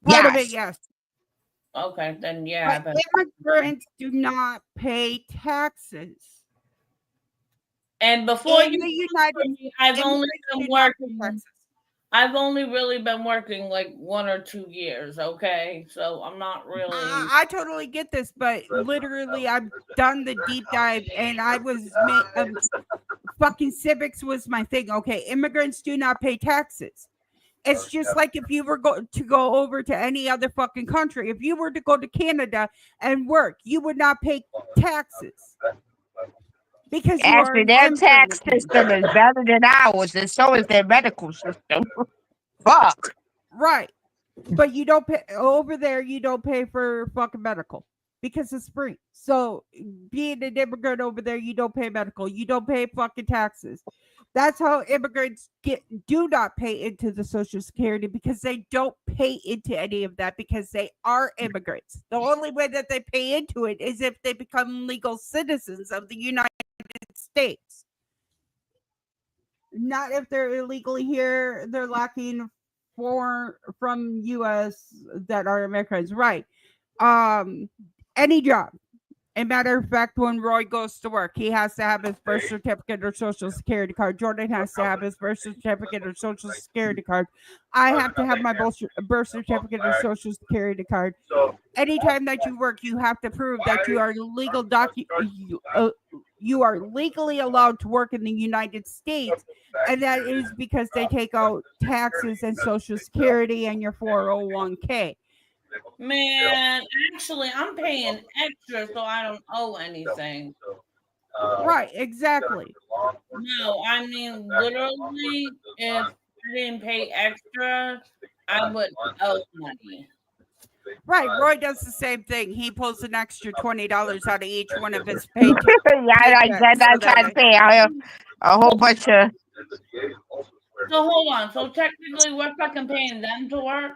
Part of it, yes. Okay, then yeah. But immigrants do not pay taxes. And before In the United States, I've only been do not pay working. taxes. I've only really been working like 1 or 2 years. Okay, so I'm not really. I totally get this, but literally, I've done the deep dive, and I was fucking civics was my thing. Okay, immigrants do not pay taxes. It's just like if you were to go over to any other fucking country. If you were to go to Canada and work, you would not pay taxes. Because Actually, their tax system is better than ours, and so is their medical system. Fuck. Right. But you don't pay over there, you don't pay for fucking medical because it's free. So being an immigrant over there, you don't pay medical, you don't pay fucking taxes. That's how immigrants do not pay into the Social Security, because they don't pay into any of that because they are immigrants. The only way that they pay into it is if they become legal citizens of the United States. Not if they're illegally here, they're lacking from US that are Americans, right? Any job. A matter of fact, when Roy goes to work, he has to have his birth certificate or Social Security card. Jordan has to have his birth certificate or Social Security card. I have to have my birth certificate or Social Security card. Anytime that you work, you have to prove that you are you are legally allowed to work in the United States, and that is because they take out taxes and Social Security and your 401k. Man, actually, I'm paying extra so I don't owe anything. Right, exactly. No, I mean, literally, if I didn't pay extra, I would owe money. Right, Roy does the same thing. He pulls an extra $20 out of each one of his paychecks. I'm trying to pay a whole bunch of. So hold on. So technically, we're fucking paying them to work.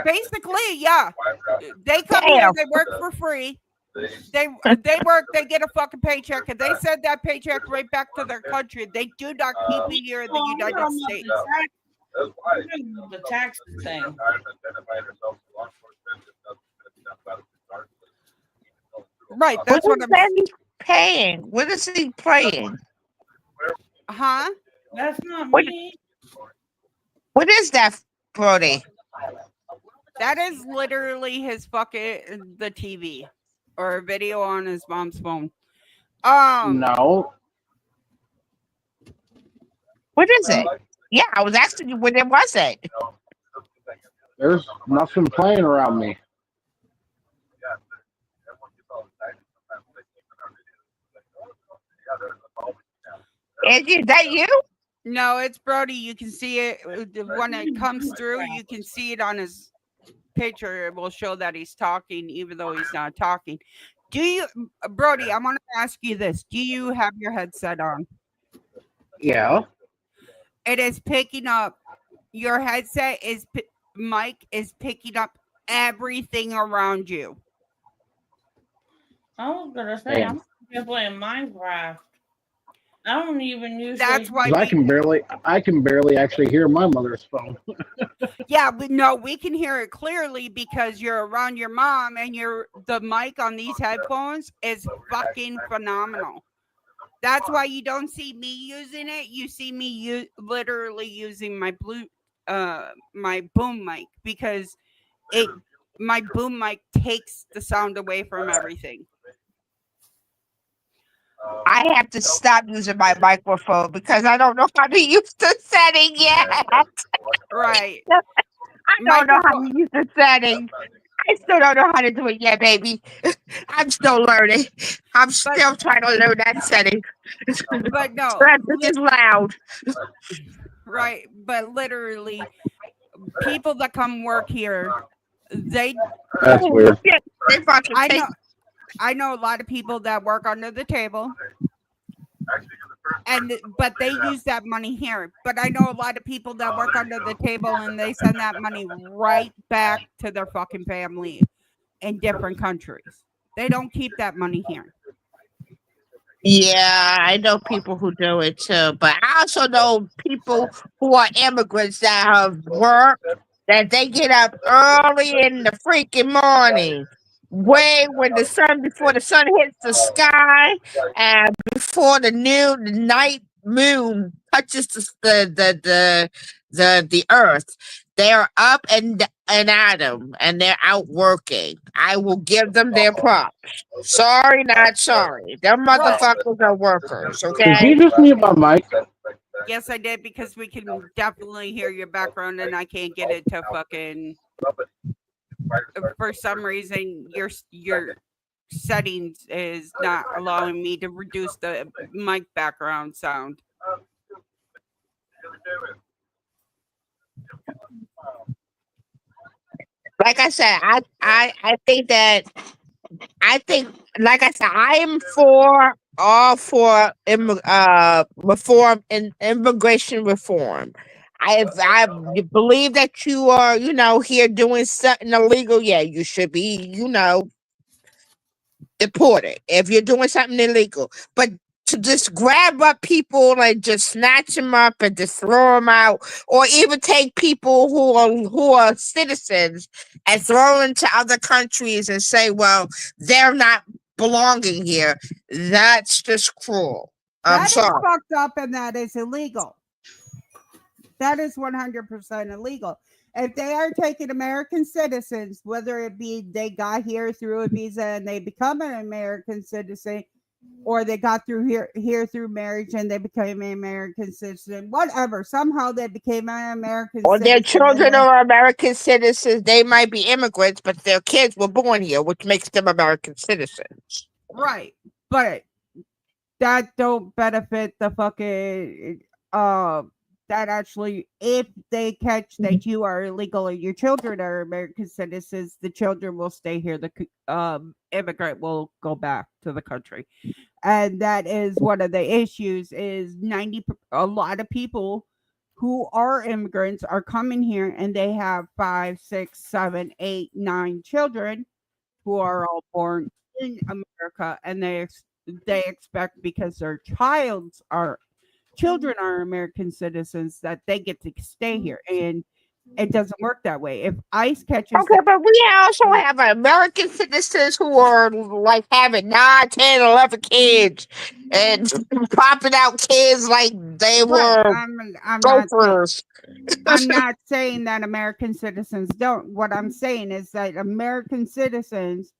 Basically, yeah. They come here, they work for free. They work, they get a fucking paycheck, and they send that paycheck right back to their country. They do not keep it here in the United States. The tax thing. Right, that's what I'm saying. Paying. What is he paying? Huh? That's not me. What is that, Brody? That is literally his fucking the TV or a video on his mom's phone. No. What is it? Yeah, I was asking you what it was. It. There's nothing playing around me. Is that you? No, it's Brody. You can see it when it comes through. You can see it on his picture. It will show that he's talking, even though he's not talking. Do you, Brody? I want to ask you this: do you have your headset on? Yeah. It is picking up Your headset is mic is picking up everything around you. I was gonna say I'm just playing Minecraft. I don't even usually. That's why I can barely actually hear my mother's phone. Yeah, but no, we can hear it clearly because you're around your mom and the mic on these headphones is fucking phenomenal. That's why you don't see me using it. You see me literally using my my boom mic because my boom mic takes the sound away from everything. I have to stop using my microphone because I don't know how to use the setting yet. Right. I don't know how to use the setting. I still don't know how to do it yet, baby. I'm still learning. I'm still trying to learn that setting. But no, It's loud. Right, but literally, people that come work here, they. That's weird. I know a lot of people that work under the table, but they use that money here. But I know a lot of people that work under the table and they send that money right back to their fucking family in different countries. They don't keep that money here. Yeah, I know people who do it too, but I also know people who are immigrants that have worked, that they get up early in the freaking morning, way before the sun hits the sky, and before the night moon touches the earth. They're up and at them, and they're out working. I will give them their props. Sorry, not sorry. Them motherfuckers are workers, Did okay? you just mute my mic? Yes, I did because we can definitely hear your background, and I can't get it to fucking. For some reason, your settings is not allowing me to reduce the mic background sound. Like I said, I think like I said, I am all for reform and immigration reform. I believe that you are, here doing something illegal. Yeah, you should be, deported if you're doing something illegal. But to just grab up people and just snatch them up and just throw them out, or even take people who are citizens and throw them to other countries and say, well, they're not belonging here. That's just cruel. I'm That is sorry. fucked up, and that is illegal. That is 100% illegal. If they are taking American citizens, whether it be they got here through a visa and they become an American citizen, or they got through here through marriage and they became an American citizen, whatever. Somehow they became an American Or their citizen. children are American citizens. They might be immigrants, but their kids were born here, which makes them American citizens. Right. But that don't benefit the fucking that actually, if they catch that you are illegal or your children are American citizens, the children will stay here. The immigrant will go back to the country, and that is one of the issues. Is a lot of people who are immigrants are coming here and they have 5, 6, 7, 8, 9 children who are all born in America, and they expect because their children are American citizens that they get to stay here, and it doesn't work that way. If ICE catches but we also have American citizens who are like having 9, 10, 11 kids and popping out kids like they were gophers. I'm not saying that American citizens don't. What I'm saying is that American citizens,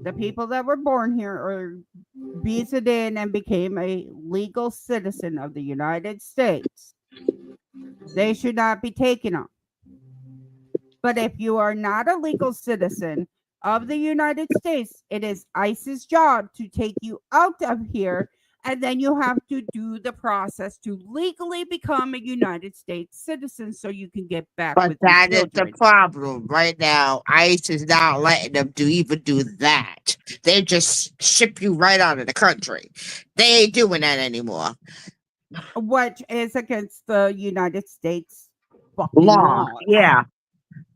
the people that were born here or visaed in and became a legal citizen of the United States, they should not be taken on. But if you are not a legal citizen of the United States, it is ICE's job to take you out of here, and then you have to do the process to legally become a United States citizen so you can get back But with your that is the children. problem right now. ICE is not letting them even do that. They just ship you right out of the country. They ain't doing that anymore. Which is against the United States fucking long. laws. Yeah.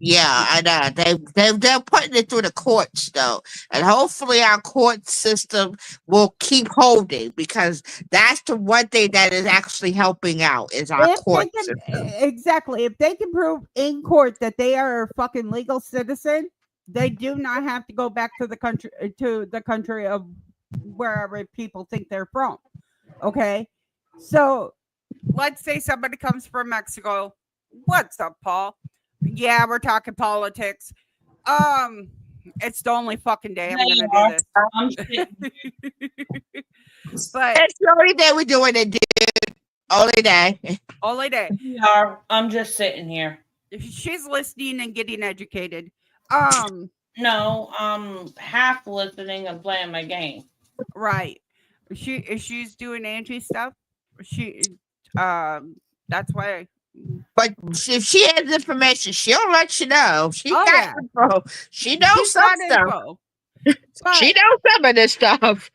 Yeah, I know. They're putting it through the courts though, and hopefully our court system will keep holding because that's the one thing that is actually helping out is our If they court can system. exactly, if they can prove in court that they are a fucking legal citizen, they do not have to go back to the country of wherever people think they're from. Okay, so let's say somebody comes from Mexico. What's up, Paul? Yeah, we're talking politics. It's the only fucking day I'm gonna do this. But It's the only day we're doing it, dude. Only day. Only day. I'm just sitting here. She's listening and getting educated. No, half listening and playing my game. Right. She's doing Angie stuff. That's why. But if she has information, she'll let you know. She got yeah. info. She knows She's some got stuff. info. She knows some of this stuff.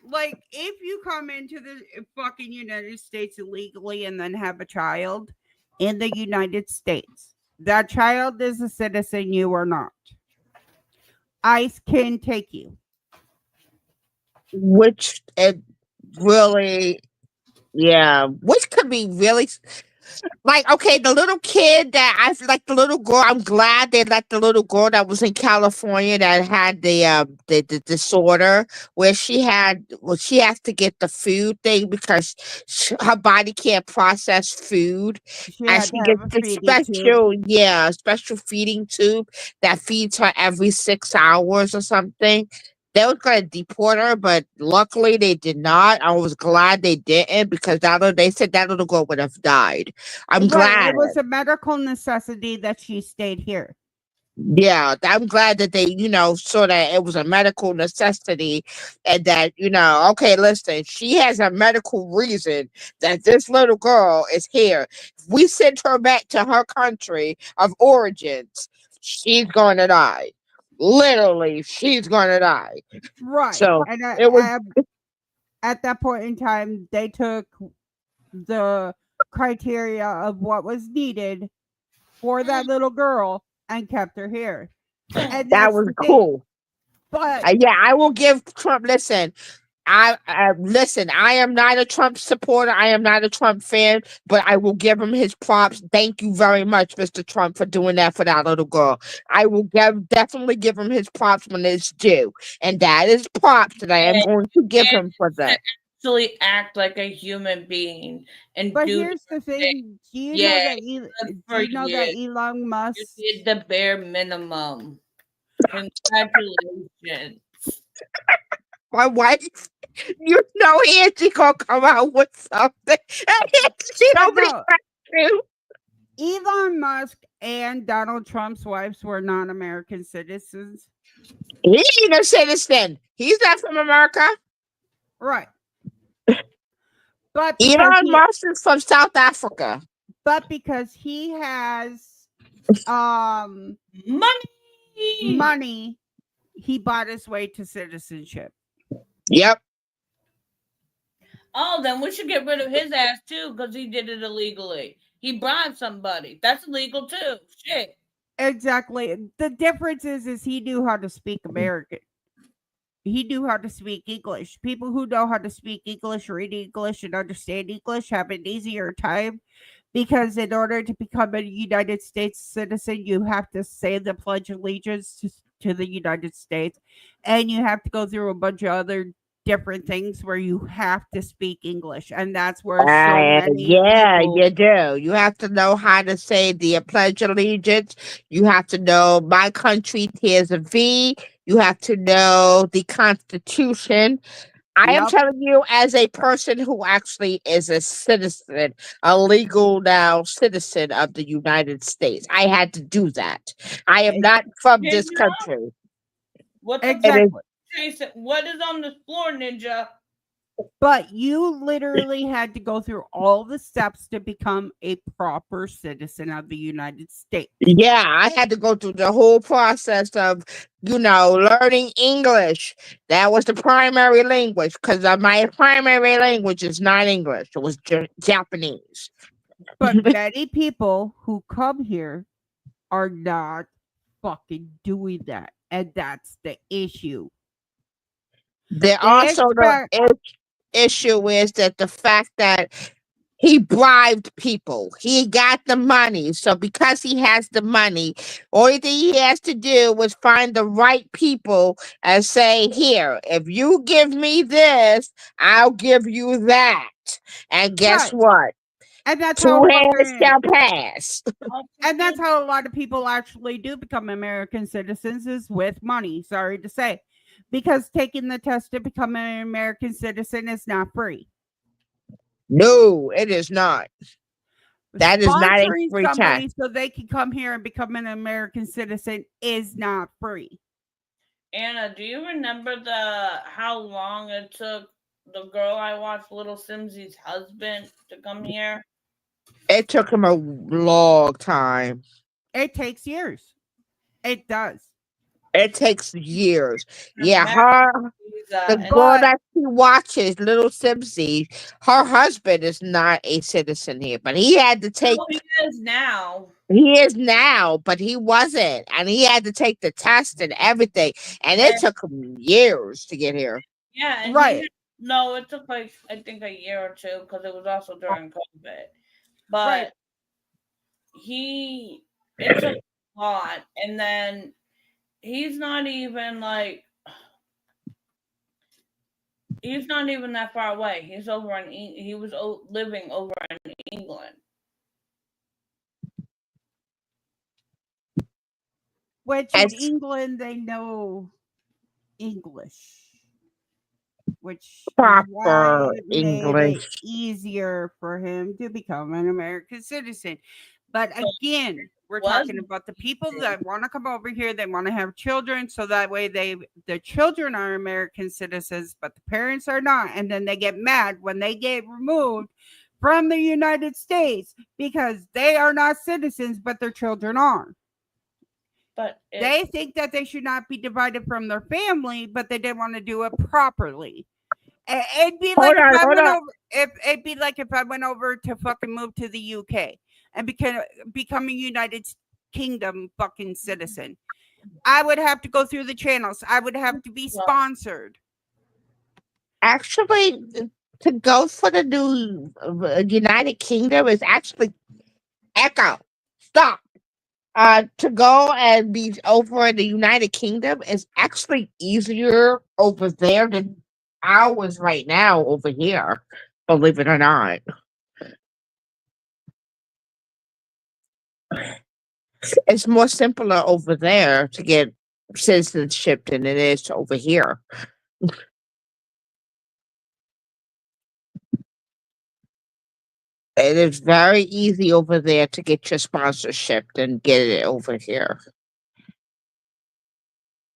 Like, if you come into the fucking United States illegally and then have a child in the United States, that child is a citizen, you are not. ICE can take you. Which it really, yeah, which could be really like, okay, the little kid that I like, the little girl, I'm glad they let the little girl that was in California that had the disorder where she has to get the food thing because her body can't process food, and she gets the special feeding tube that feeds her every 6 hours or something. They were going to deport her, but luckily they did not. I was glad they didn't because they said that little girl would have died. I'm glad. It was a medical necessity that she stayed here. Yeah, I'm glad that they, saw that it was a medical necessity and that, okay, listen, she has a medical reason that this little girl is here. If we send her back to her country of origins, she's going to die. Literally, she's gonna die. Right. So and it was at that point in time, they took the criteria of what was needed for that little girl and kept her here. And that was cool. But yeah, I will give Trump. Listen, I am not a Trump supporter. I am not a Trump fan, but I will give him his props. Thank you very much, Mr. Trump, for doing that for that little girl. I will definitely give him his props when it's due, and that is props that I am going to give him for that. Actually, act like a human being, and but here's the thing: do you know that Elon Musk did the bare minimum? Congratulations. My wife, Angie gonna come out with something. Elon Musk and Donald Trump's wives were non-American citizens. He ain't a citizen. He's not from America. Right. But Elon Musk is from South Africa. But because he has money, he bought his way to citizenship. Yep. Oh, then we should get rid of his ass too because he did it illegally. He bribed somebody. That's illegal too. Shit. Exactly. The difference is he knew how to speak American. He knew how to speak English. People who know how to speak English, read English, and understand English have an easier time because in order to become a United States citizen, you have to say the Pledge of Allegiance to the United States, and you have to go through a bunch of other different things where you have to speak English, and that's where you do. You have to know how to say the Pledge of Allegiance. You have to know my country, tears of V. You have to know the Constitution. I am telling you, as a person who actually is a citizen, a legal now citizen of the United States, I had to do that. I am not from this country. What what is on the floor, Ninja? But you literally had to go through all the steps to become a proper citizen of the United States. Yeah, I had to go through the whole process of, learning English. That was the primary language because my primary language is not English. It was Japanese. But many people who come here are not fucking doing that. And that's the issue. There They also the expect issue is that the fact that he bribed people. He got the money. So because he has the money, only thing he has to do was find the right people and say, here, if you give me this, I'll give you that. And guess right. what? And that's Two how hands fucking shall pass. and that's how a lot of people actually do become American citizens is with money, sorry to say. Because taking the test to become an American citizen is not free. No, it is not. That is not a Sponsoring free somebody test. so they can come here and become an American citizen is not free. Anna, do you remember how long it took the girl I watched, Little Simsy's husband, to come here? It took him a long time. It takes years. It does. It takes years. Her Yeah, marriage visa, the and girl that she watches, Little Simpsy, her husband is not a citizen here, but he had to take. he is now. He is now, but he wasn't, and he had to take the test and everything, and it took him years to get here. Yeah, and Right. no, it took like I think a year or two because it was also during COVID. But Right. it took a lot, and then he's not even that far away. He's over in he was living over in England. Which in England they know English. Which is why Proper it made it English. easier for him to become an American citizen. But again, we're talking about the people that want to come over here, they want to have children, so that way the children are American citizens, but the parents are not, and then they get mad when they get removed from the United States because they are not citizens, but their children are. But They think that they should not be divided from their family, but they didn't want to do it properly. It'd be like it'd be like if I went over to fucking move to the UK and become a United Kingdom fucking citizen. I would have to go through the channels. I would have to be sponsored. Actually, to go for the new United Kingdom is actually Echo. Stop. To go and be over in the United Kingdom is actually easier over there than ours right now over here, believe it or not. It's more simpler over there to get citizenship than it is over here. It is very easy over there to get your sponsorship than get it over here.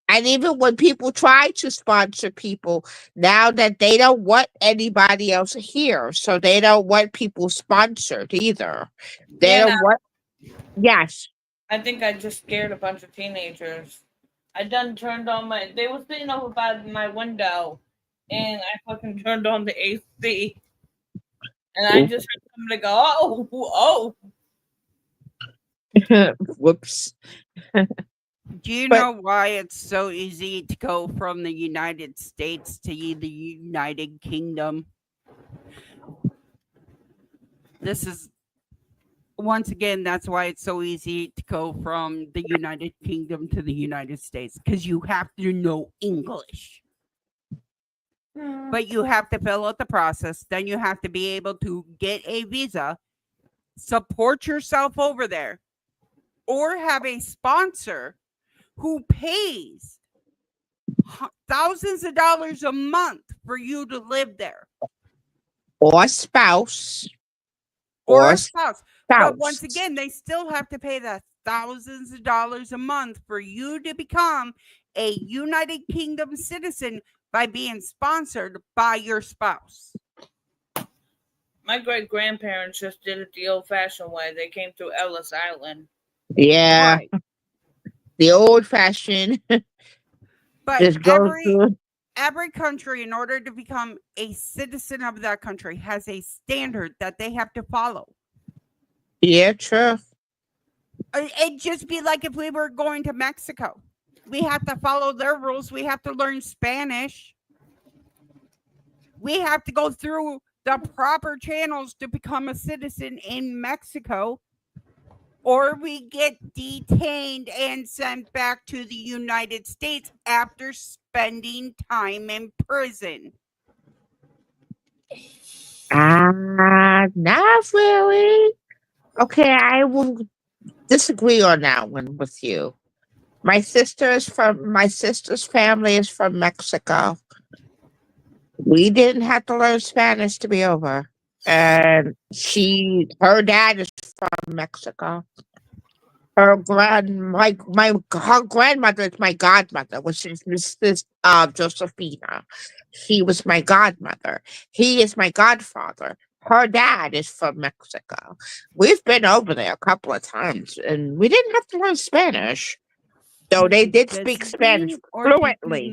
And even when people try to sponsor people, now that they don't want anybody else here, so they don't want people sponsored either. They don't want. Yes. I think I just scared a bunch of teenagers. I done turned on they were sitting over by my window, and I fucking turned on the AC. And I just heard somebody go, oh. Whoops. Do you know why it's so easy to go from the United States to the United Kingdom? This is, once again, that's why it's so easy to go from the United Kingdom to the United States, because you have to know English. But you have to fill out the process. Then you have to be able to get a visa, support yourself over there, or have a sponsor who pays thousands of dollars a month for you to live there. Or a spouse. Or a spouse. But once again, they still have to pay the thousands of dollars a month for you to become a United Kingdom citizen by being sponsored by your spouse. My great grandparents just did it the old fashioned way. They came through Ellis Island. Yeah. Right. The old fashioned. But just go through. Every country, in order to become a citizen of that country, has a standard that they have to follow. Yeah, true. It'd just be like if we were going to Mexico. We have to follow their rules. We have to learn Spanish. We have to go through the proper channels to become a citizen in Mexico, or we get detained and sent back to the United States after spending time in prison. Not really. Okay, I will disagree on that one with you. My sister's family is from Mexico. We didn't have to learn Spanish to be over. And her dad is from Mexico. Her grandmother is my godmother, which is Mrs. Josephina. She was my godmother. He is my godfather. Her dad is from Mexico. We've been over there a couple of times, and we didn't have to learn Spanish. Though they did speak Spanish fluently.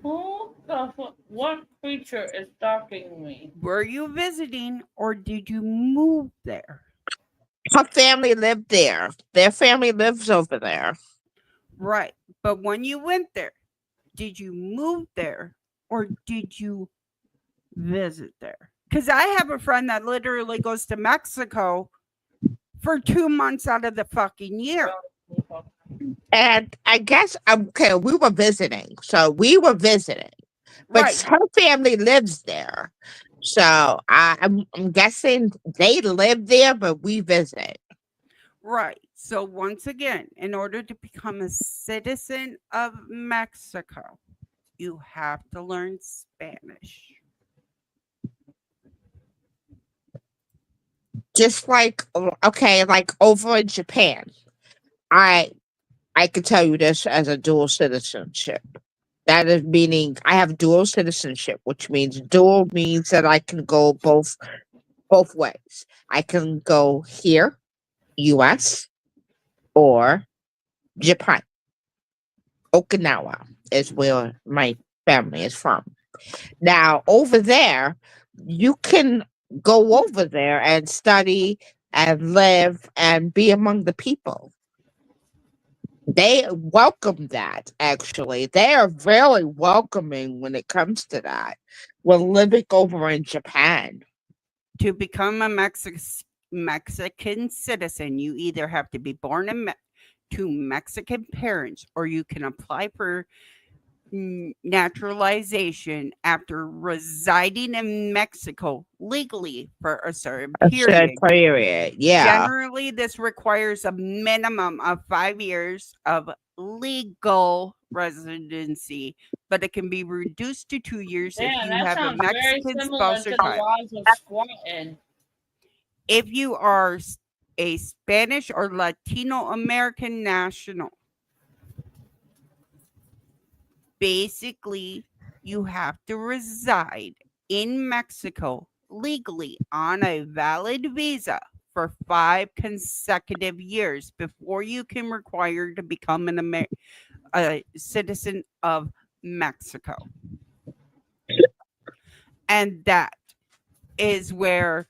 What creature is stalking me? Were you visiting or did you move there? Her family lived there. Their family lives over there. Right. But when you went there, did you move there or did you visit there? Because I have a friend that literally goes to Mexico for 2 months out of the fucking year. And I guess, okay, we were visiting. So we were visiting. But Right. her family lives there. So I'm guessing they live there, but we visit. Right. So once again, in order to become a citizen of Mexico, you have to learn Spanish. Just like, okay, like over in Japan, I can tell you this as a dual citizenship. That is meaning I have dual citizenship, which means dual means that I can go both ways. I can go here, US, or Japan. Okinawa is where my family is from. Now, over there, you can go over there and study and live and be among the people. They welcome that, actually. They are very welcoming when it comes to that. We're living over in Japan. To become a Mexican citizen, you either have to be born to Mexican parents or you can apply for naturalization after residing in Mexico legally for a certain period. Yeah. Generally, this requires a minimum of 5 years of legal residency, but it can be reduced to 2 years Yeah, if you that have a sounds very Mexican similar spouse to or the child. laws of squatting. If you are a Spanish or Latino American national, basically, you have to reside in Mexico legally on a valid visa for 5 consecutive years before you can require to become a citizen of Mexico. And that is where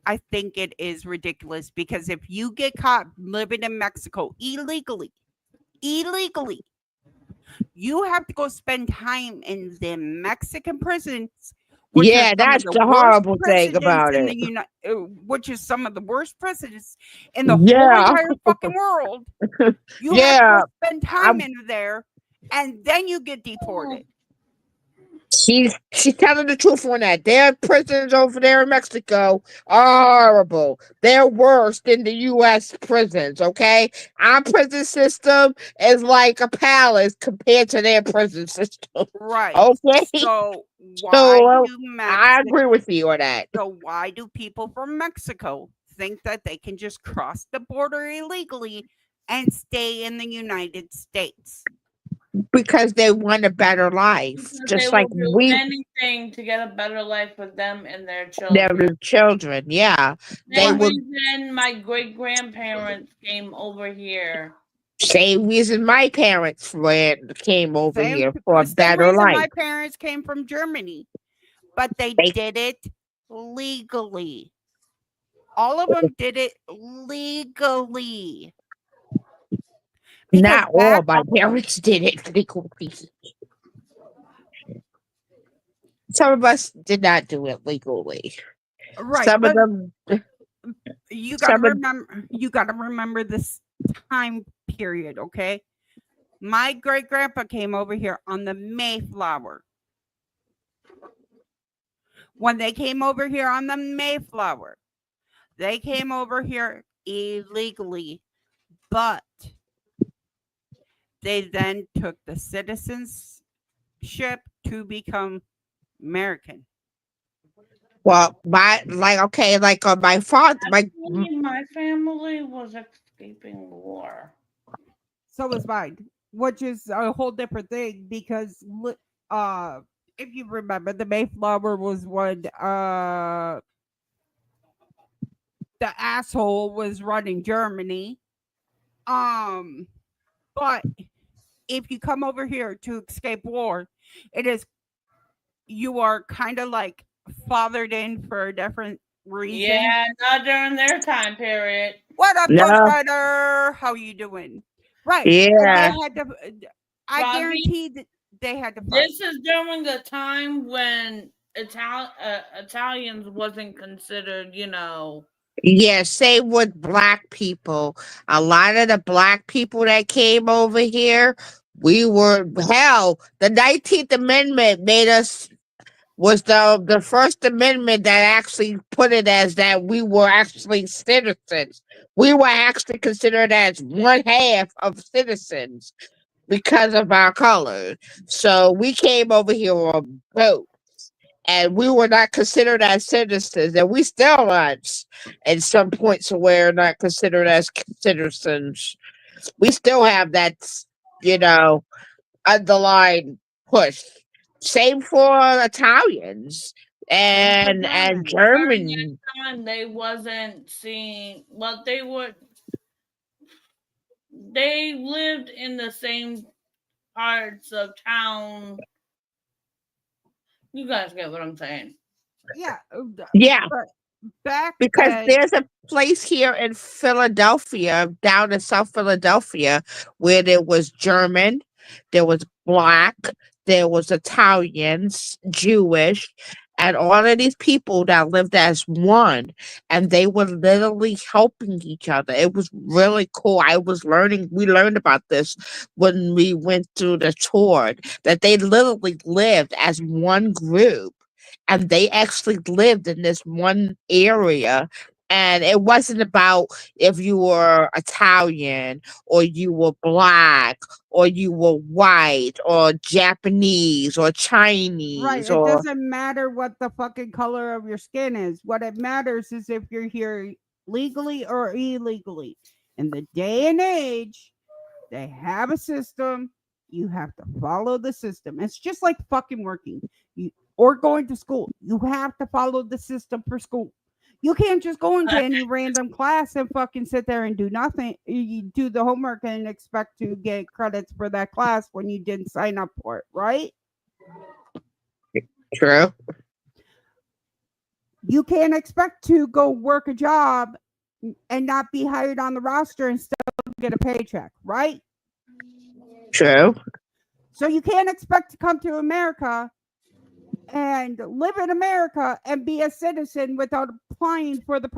I think it is ridiculous, because if you get caught living in Mexico illegally, you have to go spend time in the Mexican prisons. Which Yeah, are some of that's the the worst horrible thing presidents about in it. which is some of the worst presidents in the whole Yeah. entire fucking world. You have Yeah. to go spend time in there, and then you get deported. She's telling the truth on that. Their prisons over there in Mexico are horrible. They're worse than the U.S. prisons, okay? Our prison system is like a palace compared to their prison system. Right. Okay? So why So, do I agree with you on that. So why do people from Mexico think that they can just cross the border illegally and stay in the United States? Because they want a better life. Because Just they like will do we, anything to get a better life for them and their children. their children, yeah. They Same will. reason my great grandparents came over here. Same reason my parents came over here for a Same better reason life. my parents came from Germany, but they did it legally. All of them did it legally. Not all my parents did it legally. Some of us did not do it legally. Right. Some of but them. you gotta some of- remember this time period, okay? My great grandpa came over here on the Mayflower. When they came over here on the Mayflower, they came over here illegally, but they then took the citizenship to become American. Well, my father, My family was escaping war. So was mine, which is a whole different thing because if you remember, the Mayflower was when the asshole was running Germany. But if you come over here to escape war, you are kind of like fathered in for a different reason. Yeah, not during their time period. What up, No. Ghost Rider? How you doing? Right. Yeah. They had to. I Robbie, guarantee that they had to fight. This is during the time when Italians wasn't considered, yeah, same with black people. A lot of the black people that came over here, we were hell. The 19th Amendment was the first amendment that actually put it as that we were actually citizens. We were actually considered as one half of citizens because of our color. So we came over here on boats. And we were not considered as citizens, and we still aren't. At some points, we're not considered as citizens. We still have that, underlying push. Same for Italians and during German. that time they wasn't seen. Well, they lived in the same parts of town. You guys get what I'm saying? Yeah. Yeah. But back Because then, there's a place here in Philadelphia, down in South Philadelphia, where there was German, there was black, there was Italians, Jewish, and all of these people that lived as one, and they were literally helping each other. It was really cool. We learned about this when we went through the tour, that they literally lived as one group. And they actually lived in this one area. And it wasn't about if you were Italian or you were black or you were white or Japanese or Chinese right, it or doesn't matter what the fucking color of your skin is. What it matters is if you're here legally or illegally. In the day and age, they have a system. You have to follow the system. It's just like fucking working. Or going to school. You have to follow the system for school. You can't just go into any random class and fucking sit there and do nothing. You do the homework and expect to get credits for that class when you didn't sign up for it, right? True. You can't expect to go work a job and not be hired on the roster and still get a paycheck, right? True. So you can't expect to come to America and live in America and be a citizen without applying for the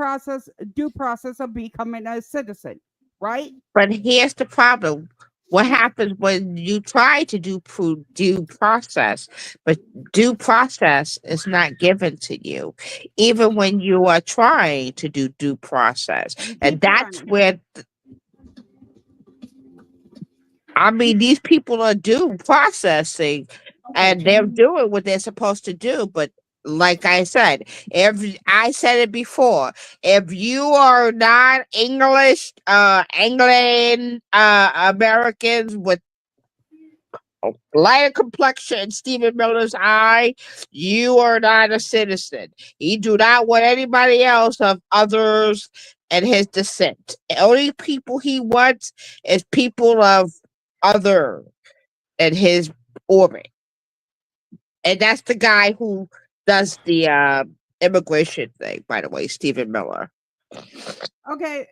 due process of becoming a citizen, right? But here's the problem. What happens when you try to do due process, but due process is not given to you, even when you are trying to do due process. And that's where, these people are due processing and they're doing what they're supposed to do. But like I said, I said it before, if you are not English, England, Americans with lighter complexion in Stephen Miller's eye, you are not a citizen. He do not want anybody else of others and his descent. The only people he wants is people of other in his orbit. And that's the guy who does the immigration thing, by the way, Stephen Miller. Okay,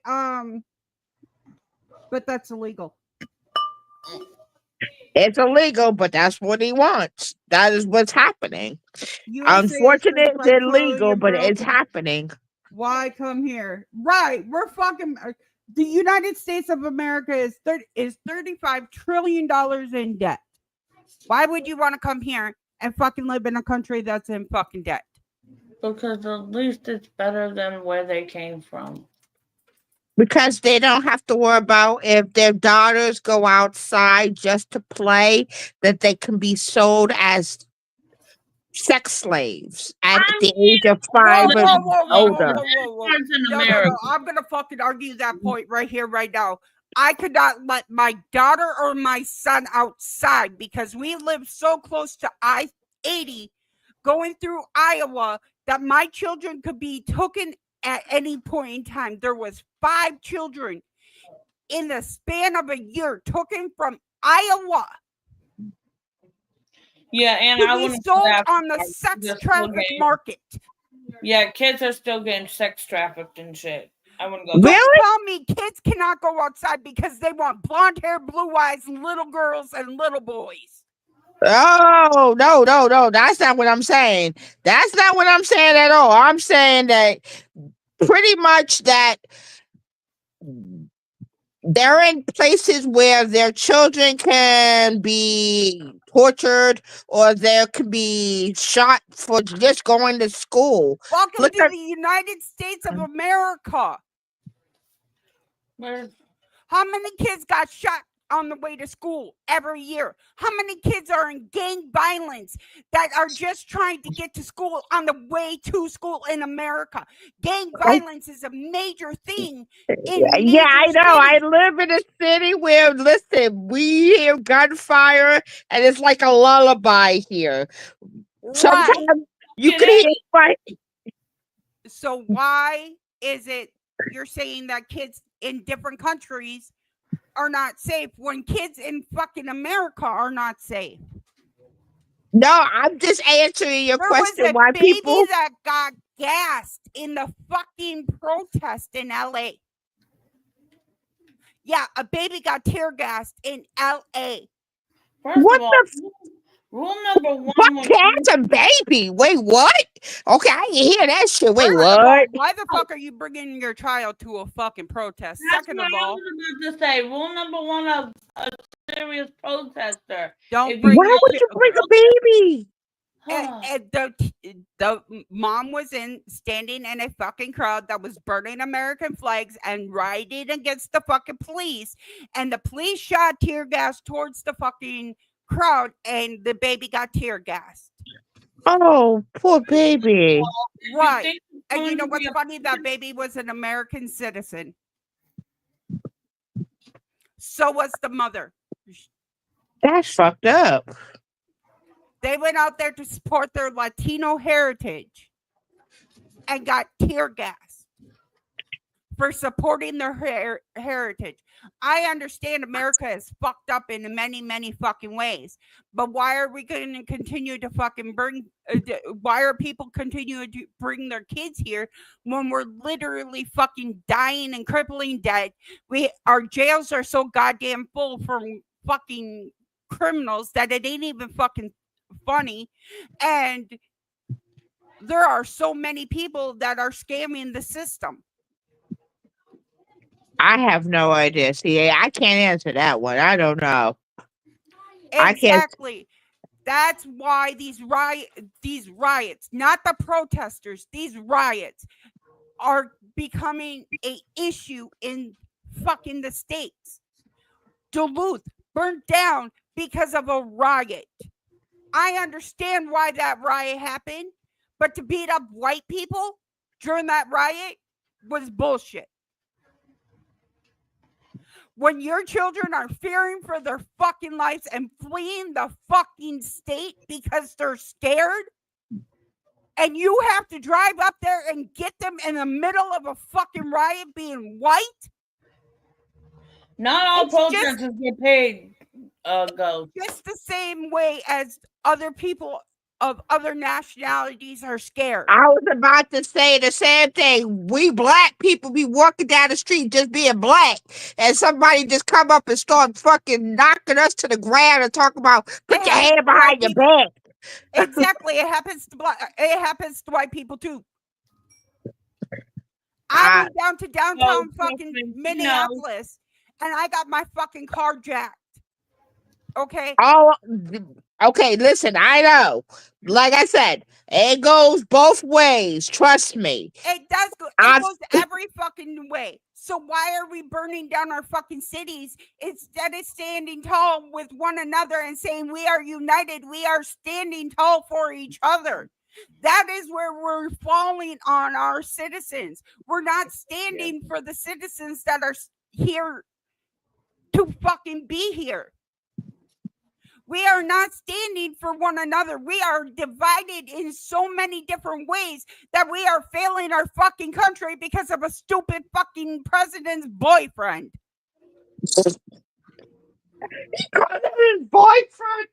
but that's illegal. It's illegal, but that's what he wants. That is what's happening. USA is Unfortunate, safe it's like Chloe illegal, and but it's Brooke. happening. Why come here? Right, we're fucking. The United States of America is $35 trillion in debt. Why would you want to come here and fucking live in a country that's in fucking debt? Because at least it's better than where they came from. Because they don't have to worry about if their daughters go outside just to play, that they can be sold as sex slaves at the age of 5 and older. No. I'm gonna fucking argue that point right here, right now. I could not let my daughter or my son outside because we live so close to I-80 going through Iowa that my children could be taken at any point in time. There was 5 children in the span of a year taken from Iowa. Yeah, and to I be wouldn't sold on the sex traffic market. Yeah, kids are still getting sex trafficked and shit. I wouldn't go. Don't tell me kids cannot go outside because they want blonde hair, blue eyes, little girls, and little boys. Oh, no. That's not what I'm saying. That's not what I'm saying at all. I'm saying that pretty much that they're in places where their children can be tortured or there could be shot for just going to school. Welcome to the United States of America. How many kids got shot on the way to school every year? How many kids are in gang violence that are just trying to get to school on the way to school in America? Gang violence is a major thing. Yeah, I know. I live in a city where, listen, we hear gunfire and it's like a lullaby here. Sometimes you can hear fight. So why is it you're saying that kids in different countries are not safe when kids in fucking America are not safe? No, I'm just answering your question. Was a Why baby people that got gassed in the fucking protest in LA. Yeah, a baby got tear gassed in LA. What the rule number one? What cat's a baby? Wait, what? Okay, I didn't hear that shit. Wait, First of all, what? why the fuck are you bringing your child to a fucking protest? Second of all, I was about to say rule number one of a serious protester. don't Why would you bring a baby? And the mom was standing in a fucking crowd that was burning American flags and riding against the fucking police, and the police shot tear gas towards the fucking crowd, and the baby got tear gassed. Oh, poor baby. Right. And you know what's funny? That baby was an American citizen. So was the mother. That's fucked up. They went out there to support their Latino heritage and got tear gas for supporting their heritage. I understand America is fucked up in many, many fucking ways, but why are we going to continue to fucking bring? Why are people continuing to bring their kids here when we're literally fucking dying and crippling dead? Our jails are so goddamn full from fucking criminals that it ain't even fucking funny, and there are so many people that are scamming the system. I have no idea. See, I can't answer that one. I don't know. Exactly. That's why these riots, not the protesters, these riots are becoming an issue in fucking the States. Duluth burnt down because of a riot. I understand why that riot happened, but to beat up white people during that riot was bullshit. When your children are fearing for their fucking lives and fleeing the fucking state because they're scared, and you have to drive up there and get them in the middle of a fucking riot being white. Not all protesters get paid. Go just the same way as other people of other nationalities are scared. I was about to say the same thing. We black people be walking down the street just being black, and somebody just come up and start fucking knocking us to the ground and talk about put your hand behind your back. Exactly. It happens to it happens to white people too. I went down to downtown fucking Minneapolis and I got my fucking car jacked. Okay. Oh, okay. Listen, I know. Like I said, it goes both ways. Trust me. It does go. It goes every fucking way. So why are we burning down our fucking cities instead of standing tall with one another and saying we are united? We are standing tall for each other. That is where we're falling on our citizens. We're not standing for the citizens that are here to fucking be here. We are not standing for one another. We are divided in so many different ways that we are failing our fucking country because of a stupid fucking president's boyfriend. He called him his boyfriend.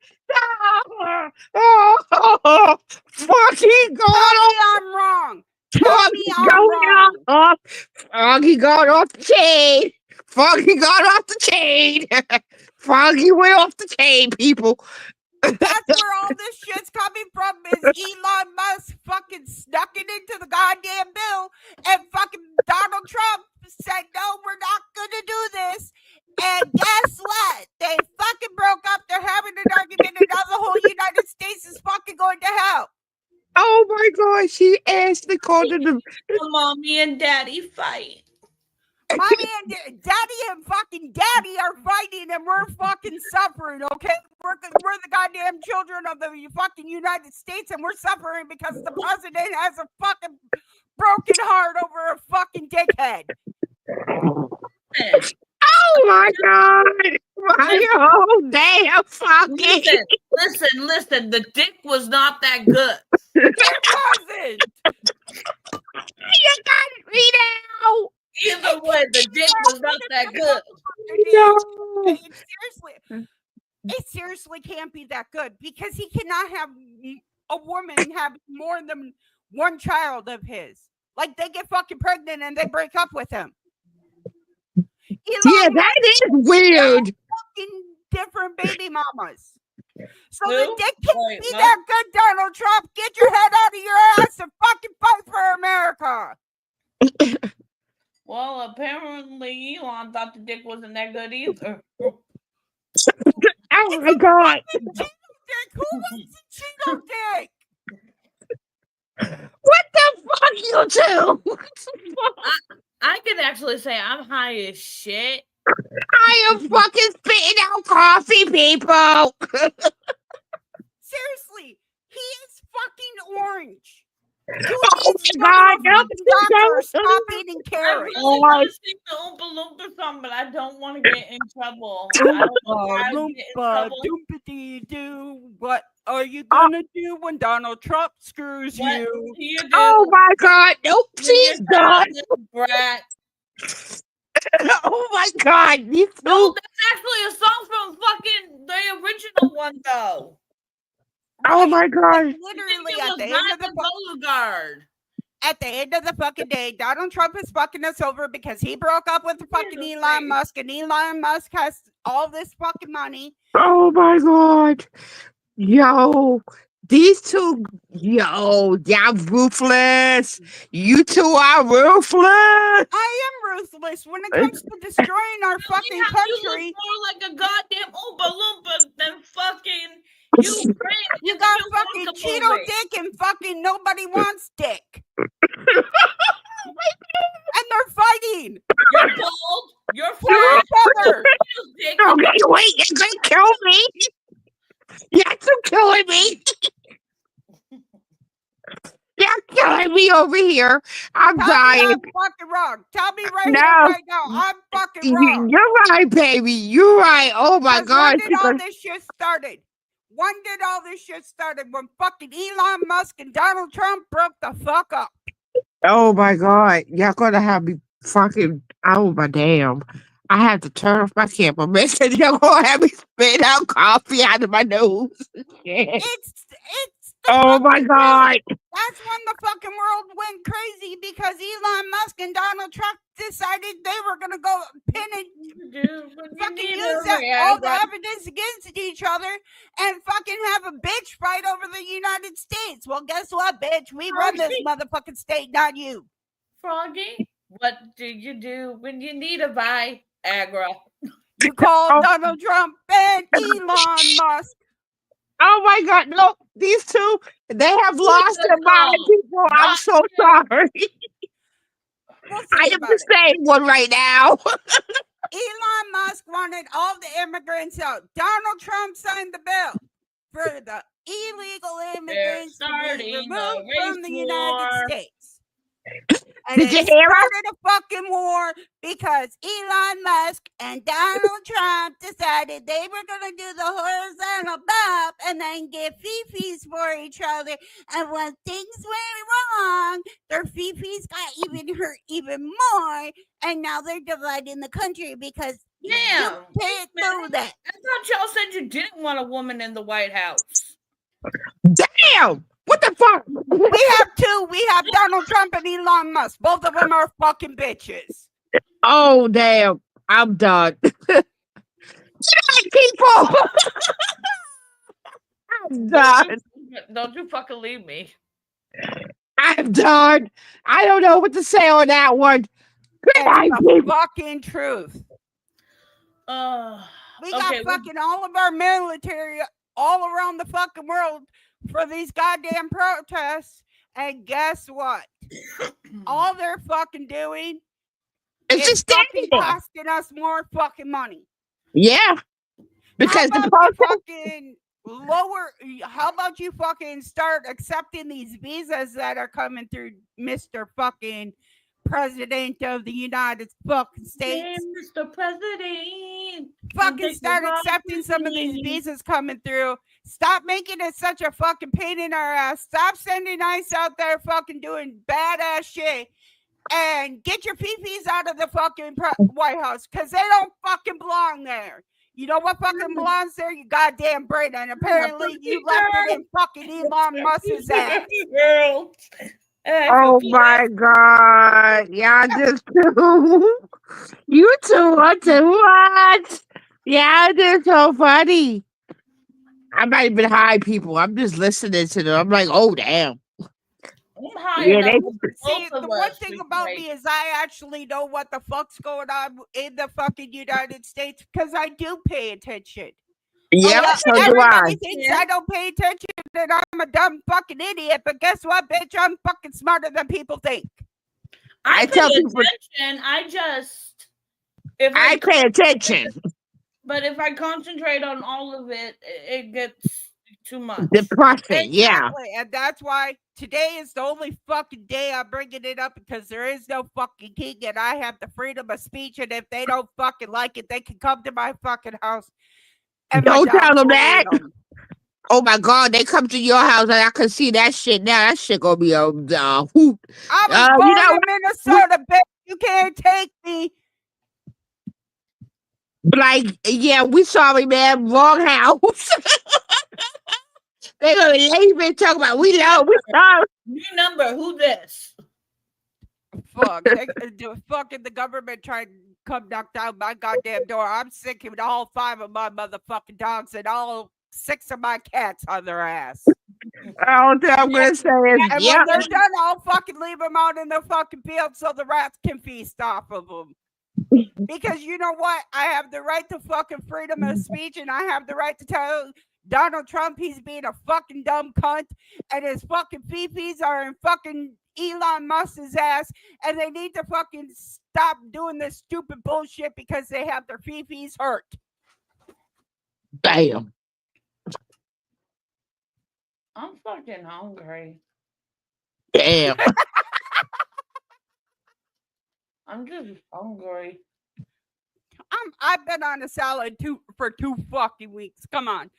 Oh, fucking God. I'm wrong. Tell me I'm wrong. Foggy got off the chain. Foggy got off the chain. Foggy went off the chain, people. That's where all this shit's coming from is Elon Musk fucking snuck it into the goddamn bill and fucking Donald Trump said, no, we're not gonna do this. And guess what? They fucking broke up. They're having an argument and now the whole United States is fucking going to hell. Oh my God, she actually called them. Mommy and daddy fight. Mommy and daddy and fucking daddy are fighting and we're fucking suffering, okay? We're the goddamn children of the fucking United States and we're suffering because the president has a fucking broken heart over a fucking dickhead. Oh my God! My whole damn fucking. Listen. The dick was not that good. It wasn't. You got me now. Either way, the dick was not that good. No. It seriously can't be that good because he cannot have a woman have more than one child of his. Like they get fucking pregnant and they break up with him. Yeah, that is weird. Fucking different baby mamas. So Who? the dick can't Wait, be what? that good, Donald Trump. Get your head out of your ass and fucking fight for America. Well, apparently Elon thought the dick wasn't that good either. Oh my God! Who wants a Cheeto dick? What the fuck you do? I can actually say I'm high as shit. I am fucking spitting out coffee, people. Seriously, he is fucking orange. Oh my God! Doctor, stop eating I carrots. really want to sing the Oompa Loompa song, but I don't want to get in trouble. I don't know why I get in Loompa trouble. doopity doo. What are you gonna do when Donald Trump screws What you? do you do? Oh my God! Nope, when she's you're done. a little brat? Oh my God! You No, that's actually a song from fucking the original one, though. Oh my God! Literally It at was the end not of the the Beauregard. at the end of the fucking day, Donald Trump is fucking us over because he broke up with the fucking Elon Musk, and Elon Musk has all this fucking money. Oh my God! Yo, these two, y'all ruthless. You two are ruthless. I am ruthless when it comes to destroying our fucking You country. look more like a goddamn Oompa Loompa than fucking You got fucking Cheeto dick and fucking nobody wants dick. And they're fighting. You're bald. You're For fat. each other. Okay, wait, you're gonna kill me. Yes, you're killing me. You're killing me over here. I'm Tell me dying. I'm fucking wrong. Tell me right No. here, right now. I'm fucking wrong. You're right, baby. You're right. Oh my 'Cause God. when did all this shit started? When did all this shit started? When fucking Elon Musk and Donald Trump broke the fuck up. Oh my God. Y'all gonna have me fucking. Oh my damn. I have to turn off my camera, man. Y'all gonna have me spit out coffee out of my nose. It's Oh my God. That's when the fucking world went crazy because Elon Musk and Donald Trump decided they were gonna go pin and fucking use all the evidence against each other and fucking have a bitch fight over the United States. Well, guess what, bitch? We run this motherfucking state, not you. Froggy, what do you do when you need a Viagra? You call Donald Trump and Elon Musk. Oh my God. No, these two, they have lost their mind, people. I'm so sorry. I am the same one right now. Elon Musk wanted all the immigrants out. Donald Trump signed the bill for the illegal immigrants to be removed from the United States. And Did you it hear us? started a fucking war because Elon Musk and Donald Trump decided they were going to do the horizontal bump and then get fifis for each other. And when things went wrong, their fifis got even hurt even more. And now they're dividing the country because you can't do that. I thought y'all said you didn't want a woman in the White House. Damn! What the fuck? We have two. We have Donald Trump and Elon Musk. Both of them are fucking bitches. Oh, damn. I'm done. Good night, people. I'm done. Don't you fucking leave me. I'm done. I don't know what to say on that one. Good night, It's the people. fucking truth. We got fucking all of our military all around the fucking world for these goddamn protests. And guess what? All they're fucking doing It's is just fucking standing there. costing us more fucking money. Yeah. Because How the about you protest. fucking lower? How about you fucking start accepting these visas that are coming through, Mr. fucking President of the United fucking States? Mr. President. Fucking start accepting some of these visas coming through. Stop making it such a fucking pain in our ass. Stop sending ICE out there fucking doing badass shit. And get your fifis out of the fucking White House because they don't fucking belong there. You know what fucking belongs there? You goddamn brain. And apparently you left it in fucking Elon Musk's ass. Oh my God. Y'all just too. You two are too much. Y'all just so funny. I'm not even high, people. I'm just listening to them. I'm like, oh, damn. Yeah, they. See, the one thing about me is I actually know what the fuck's going on in the fucking United States because I do pay attention. Yep, so do I. Everybody thinks I don't pay attention and I'm a dumb fucking idiot, but guess what, bitch? I'm fucking smarter than people think. I pay tell people. attention. I pay attention. But if I concentrate on all of it, it gets too much. Depressing, yeah. Exactly, and that's why today is the only fucking day I'm bringing it up because there is no fucking king and I have the freedom of speech. And if they don't fucking like it, they can come to my fucking house. And Don't tell them that. them. Oh my God, they come to your house and I can see that shit now. That shit gonna be a hoot. I was born you know, in Minnesota, bitch. You can't take me. like, yeah, we sorry, man. Wrong house. They gonna leave me talking about we sorry. New number, who this? Fuck. Fucking the government tried to come knock down my goddamn door. I'm sick of all 5 of my motherfucking dogs and all 6 of my cats on their ass. All that I'm gonna say is, And yeah. when they're done, I'll fucking leave them out in the fucking field so the rats can feast off of them. Because you know what? I have the right to fucking freedom of speech and I have the right to tell Donald Trump he's being a fucking dumb cunt and his fucking fifis are in fucking Elon Musk's ass and they need to fucking stop doing this stupid bullshit because they have their fifis hurt. Damn. I'm fucking hungry. Damn. I'm just hungry. I've been on a salad for 2 fucking weeks. Come on.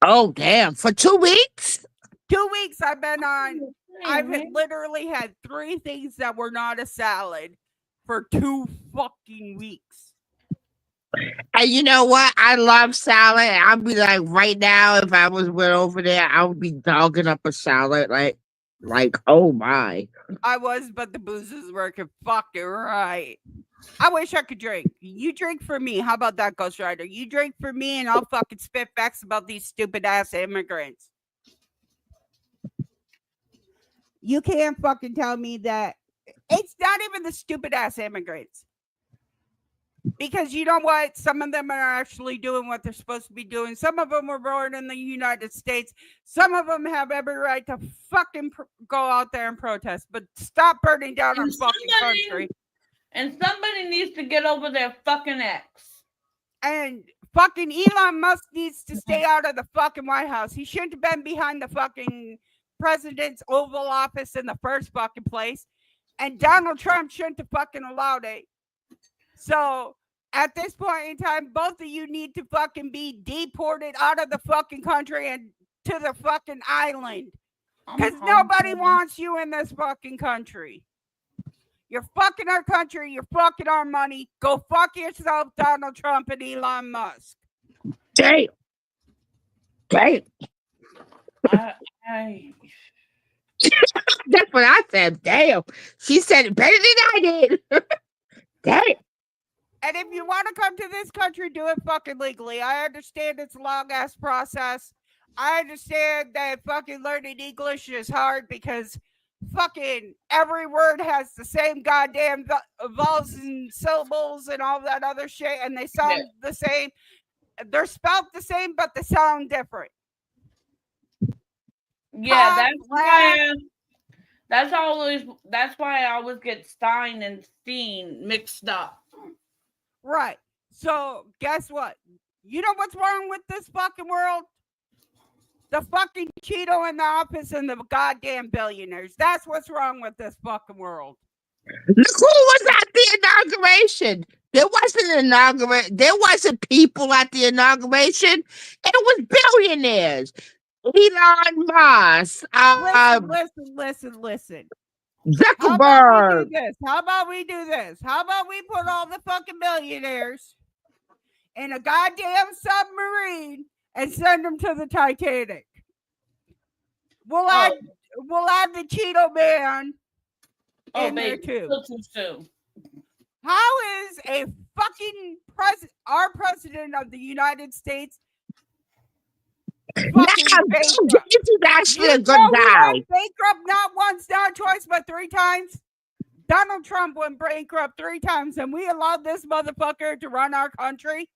Oh damn. For 2 weeks? 2 weeks I've been on. I've literally had 3 things that were not a salad for 2 fucking weeks. And you know what? I love salad. I'd be like, right now, if I went over there, I would be dogging up a salad. Like, oh my. I was, but the booze is working fucking right. I wish I could drink. You drink for me. How about that, Ghost Rider? You drink for me, and I'll fucking spit facts about these stupid ass immigrants. You can't fucking tell me that it's not even the stupid ass immigrants. Because you know what? Some of them are actually doing what they're supposed to be doing. Some of them were born in the United States. Some of them have every right to fucking go out there and protest. But stop burning down our fucking country. And somebody needs to get over their fucking ex. And fucking Elon Musk needs to stay out of the fucking White House. He shouldn't have been behind the fucking president's Oval Office in the first fucking place. And Donald Trump shouldn't have fucking allowed it. So at this point in time, both of you need to fucking be deported out of the fucking country and to the fucking island. Because nobody wants you in this fucking country. You're fucking our country. You're fucking our money. Go fuck yourself, Donald Trump and Elon Musk. Damn. Damn. That's what I said. Damn. She said it better than I did. Damn. And if you want to come to this country, do it fucking legally. I understand it's a long ass process. I understand that fucking learning English is hard because fucking every word has the same goddamn vowels and syllables and all that other shit, and they sound the same. They're spelled the same, but they sound different. Yeah, that's why I always get Stein and Steen mixed up. Right. So guess what? You know what's wrong with this fucking world? The fucking Cheeto in the office and the goddamn billionaires. That's what's wrong with this fucking world. Look who was at the inauguration. There wasn't people at the inauguration. It was billionaires. Elon Musk. Listen. Zuckerberg. How about we do this? How about we put all the fucking billionaires in a goddamn submarine and send them to the Titanic? We'll add the Cheeto Man in there too. How is a fucking our president of the United States fucking bankrupt? This is actually a good guy. guy. Bankrupt not once, not twice, but 3 times. Donald Trump went bankrupt 3 times, and we allowed this motherfucker to run our country.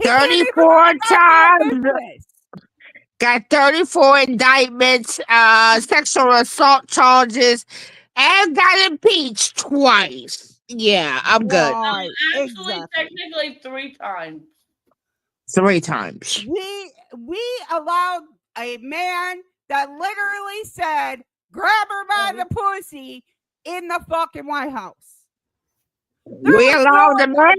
34 times. Got 34 indictments, sexual assault charges, and got impeached twice. Yeah, I'm good. Right, Actually, technically 3 times. 3 times. We allowed a man that literally said, grab her by the pussy in the fucking White House. We allowed the man.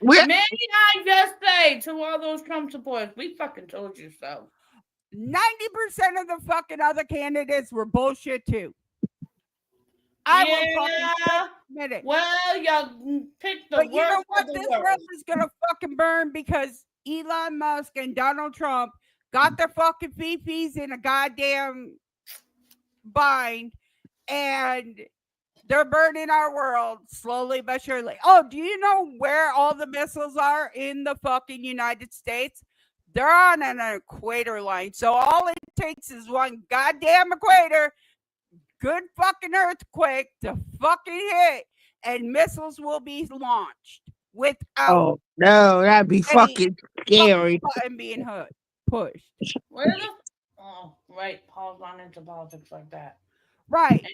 May I just say to all those Trump supporters, we fucking told you so. 90% of the fucking other candidates were bullshit too. I will fucking admit it. Well, y'all picked the But worst. you know what? Of the This worst. world is gonna fucking burn because Elon Musk and Donald Trump got their fucking fifis in a goddamn bind, and they're burning our world slowly but surely. Oh, do you know where all the missiles are in the fucking United States? They're on an equator line. So all it takes is one goddamn equator, good fucking earthquake to fucking hit, and missiles will be launched without Oh no, that'd be fucking scary. button being pushed. Where the? Oh, right. Paul's on into politics like that. Right.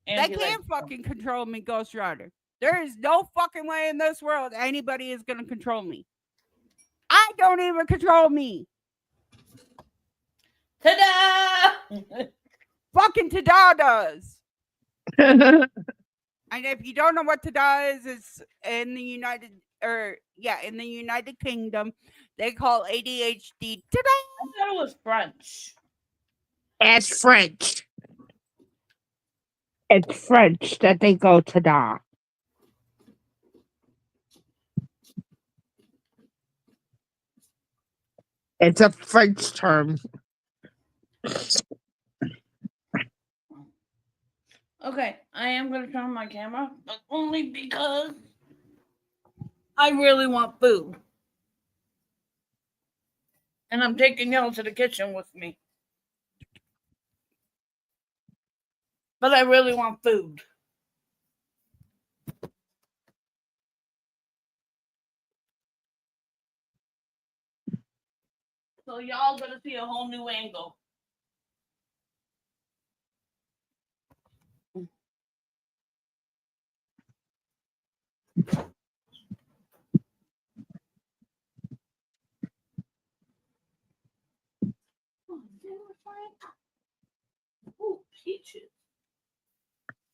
And They he can't likes fucking control me, Ghost Rider. There is no fucking way in this world anybody is going to control me. I don't even control me. Ta-da! Fucking Tada does. And if you don't know what Tada is, it's in the United Kingdom. They call ADHD Tada. I thought it was French. It's French. It's French that they go to da. It's a French term. Okay, I am going to turn on my camera, but only because I really want food. And I'm taking y'all to the kitchen with me. But I really want food. So y'all gonna see a whole new angle. Ooh, peaches.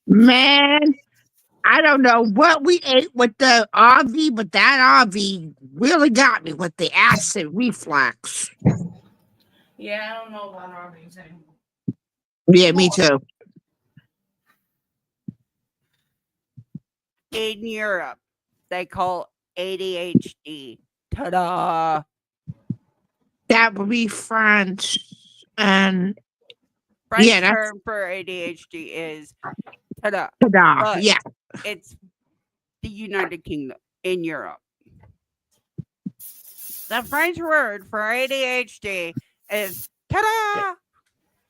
Man, I don't know what we ate with the RV, but that RV really got me with the acid reflux. Yeah, I don't know about RVs anymore. Yeah, me too. In Europe, they call ADHD. Ta-da! That would be French. And French yeah, that's term for ADHD is ta-da. ta-da. But Yeah. it's the United Kingdom in Europe. The French word for ADHD is ta-da.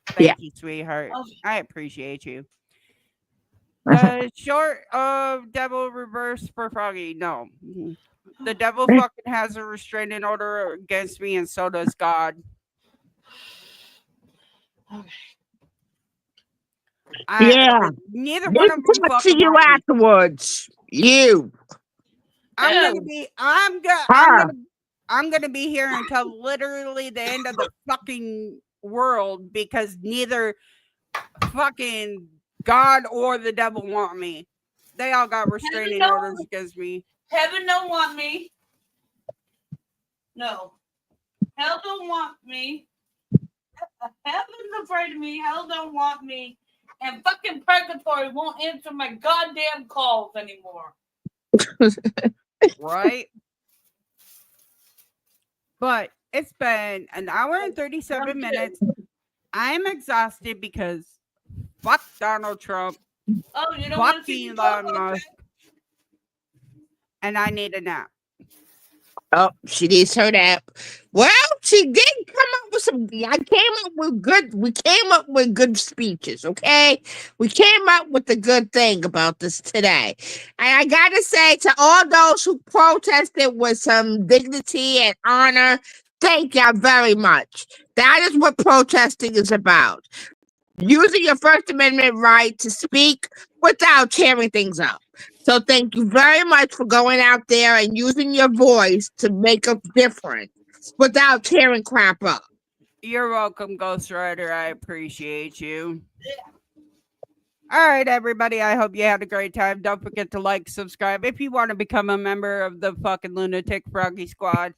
Thank you, sweetheart. I appreciate you. Short of devil reverse for Froggy. No. The devil fucking has a restraining order against me, and so does God. Yeah. Neither They one of them talk to fucking you want me. afterwards. You. I'm gonna be here until literally the end of the fucking world because neither fucking God or the devil want me. They all got restraining orders against me. Heaven don't want me. No. Hell don't want me. Heaven's afraid of me. Hell don't want me. And fucking purgatory won't answer my goddamn calls anymore. Right? But it's been an hour and 37 minutes. I'm exhausted because fuck Donald Trump. Oh, you don't Fuck want to see me Elon talk? Musk. And I need a nap. Oh, she needs her nap. Well, she did come up with some. We came up with good speeches, okay? We came up with a good thing about this today. And I gotta say to all those who protested with some dignity and honor, thank you very much. That is what protesting is about. Using your First Amendment right to speak without tearing things up. So thank you very much for going out there and using your voice to make a difference without tearing crap up. You're welcome, Ghost Rider. I appreciate you. All right, everybody. I hope you had a great time. Don't forget to like, subscribe. If you want to become a member of the fucking Lunatic Froggy Squad,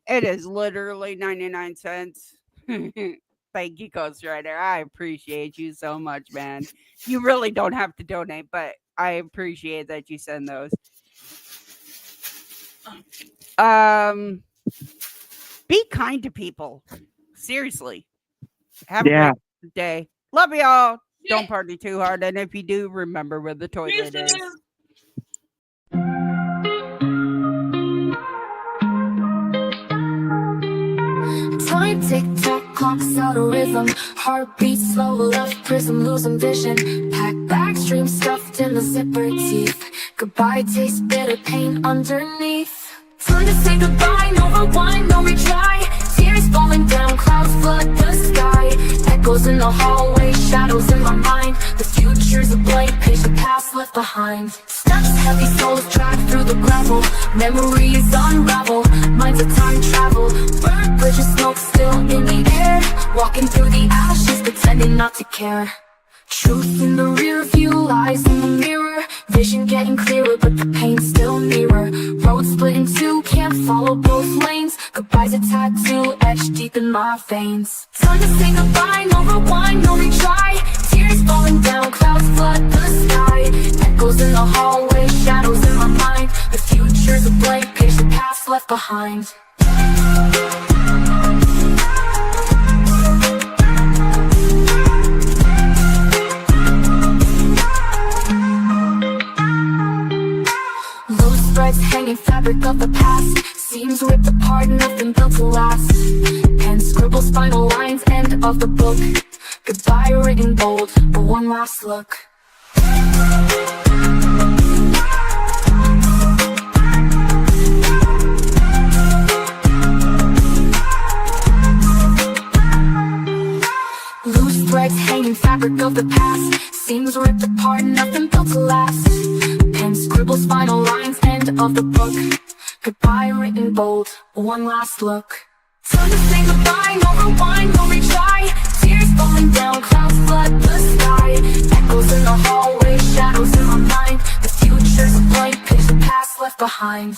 it is literally 99 cents. Thank you, Ghost Rider. I appreciate you so much, man. You really don't have to donate, but I appreciate that you send those. Be kind to people. Seriously. Have a great day. Love y'all. Don't party too hard. And if you do, remember where the toilet is. Time tick tock, clocks out of rhythm. Heartbeat slow, left prism losing vision. Pack bags, dream stuffed in the zipper teeth. Goodbye tastes bitter, pain underneath. Time to say goodbye, no rewind, no retry. Tears falling down, clouds flood the sky. Echoes in the hallway, shadows in my mind. The future's a blank page, the past left behind. Steps heavy, souls track through the gravel. Memories unravel, minds of time travel. Burnt bridges, smoke still in the air. Walking through the ashes, pretending not to care. Truth in the rear view, lies in the mirror. Vision getting clearer, but the pain's still nearer. Road split in two, can't follow both lanes. Goodbye's a tattoo, etched deep in my veins. Time to say goodbye, no rewind, no retry. Tears falling down, clouds flood the sky. Echoes in the hallway, shadows in my mind. The future's a blank page, the past left behind. threads hanging, fabric of the past. Seams ripped apart, nothing built to last. Pen scribbles, final lines, end of the book. Goodbye written bold, but one last look. Loose threads hanging, fabric of the past. Seams ripped apart, nothing built to last. Pen scribbles, final lines, end of the book. Goodbye written bold, one last look. Time to say goodbye, no rewind, no retry. Tears falling down, clouds flood the sky. Echoes in the hallway, shadows in my mind. The future's a blank page, the past left behind.